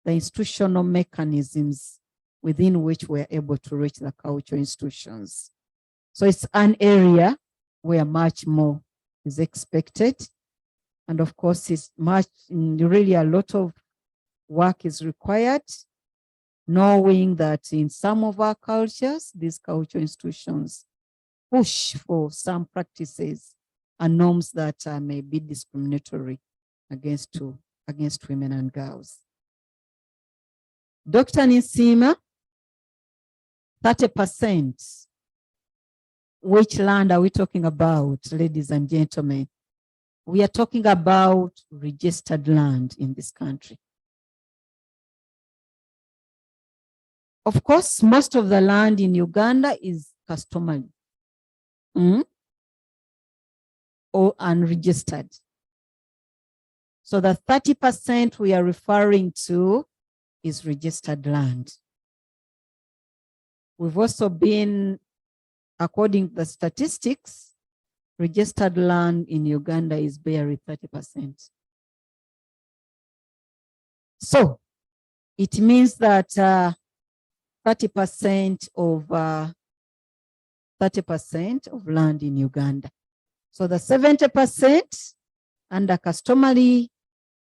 the institutional mechanisms within which we are able to reach the cultural institutions. So it's an area where much more is expected. And of course, it's really a lot of work is required, knowing that in some of our cultures, these cultural institutions push for some practices and norms that may be discriminatory against women and girls. Dr. Nisima, 30%. Which land are we talking about, ladies and gentlemen? We are talking about registered land in this country. Of course, most of the land in Uganda is customary or unregistered. So the 30% we are referring to is registered land. We've also been, according to the statistics, registered land in Uganda is barely 30%. So it means that 30% of land in Uganda. So the 70% under customary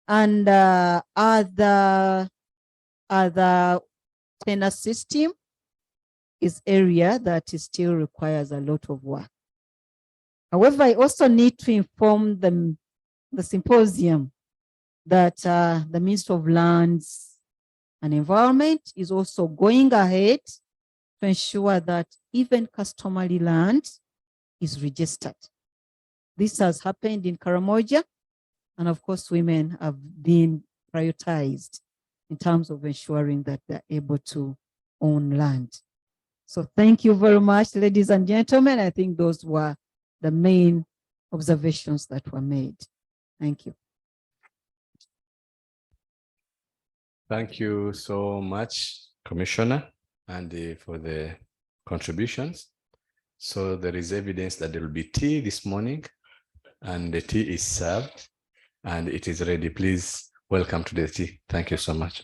and other container system is area that still requires a lot of work. However, I also need to inform the symposium that the Ministry of Lands and Environment is also going ahead to ensure that even customary land is registered. This has happened in Karamoja, and of course, women have been prioritized in terms of ensuring that they're able to own land. So thank you very much, ladies and gentlemen. I think those were the main observations that were made. Thank you. Thank you so much, Commissioner, and for the contributions. So there is evidence that there will be tea this morning, and the tea is served and it is ready. Please welcome to the tea. Thank you so much.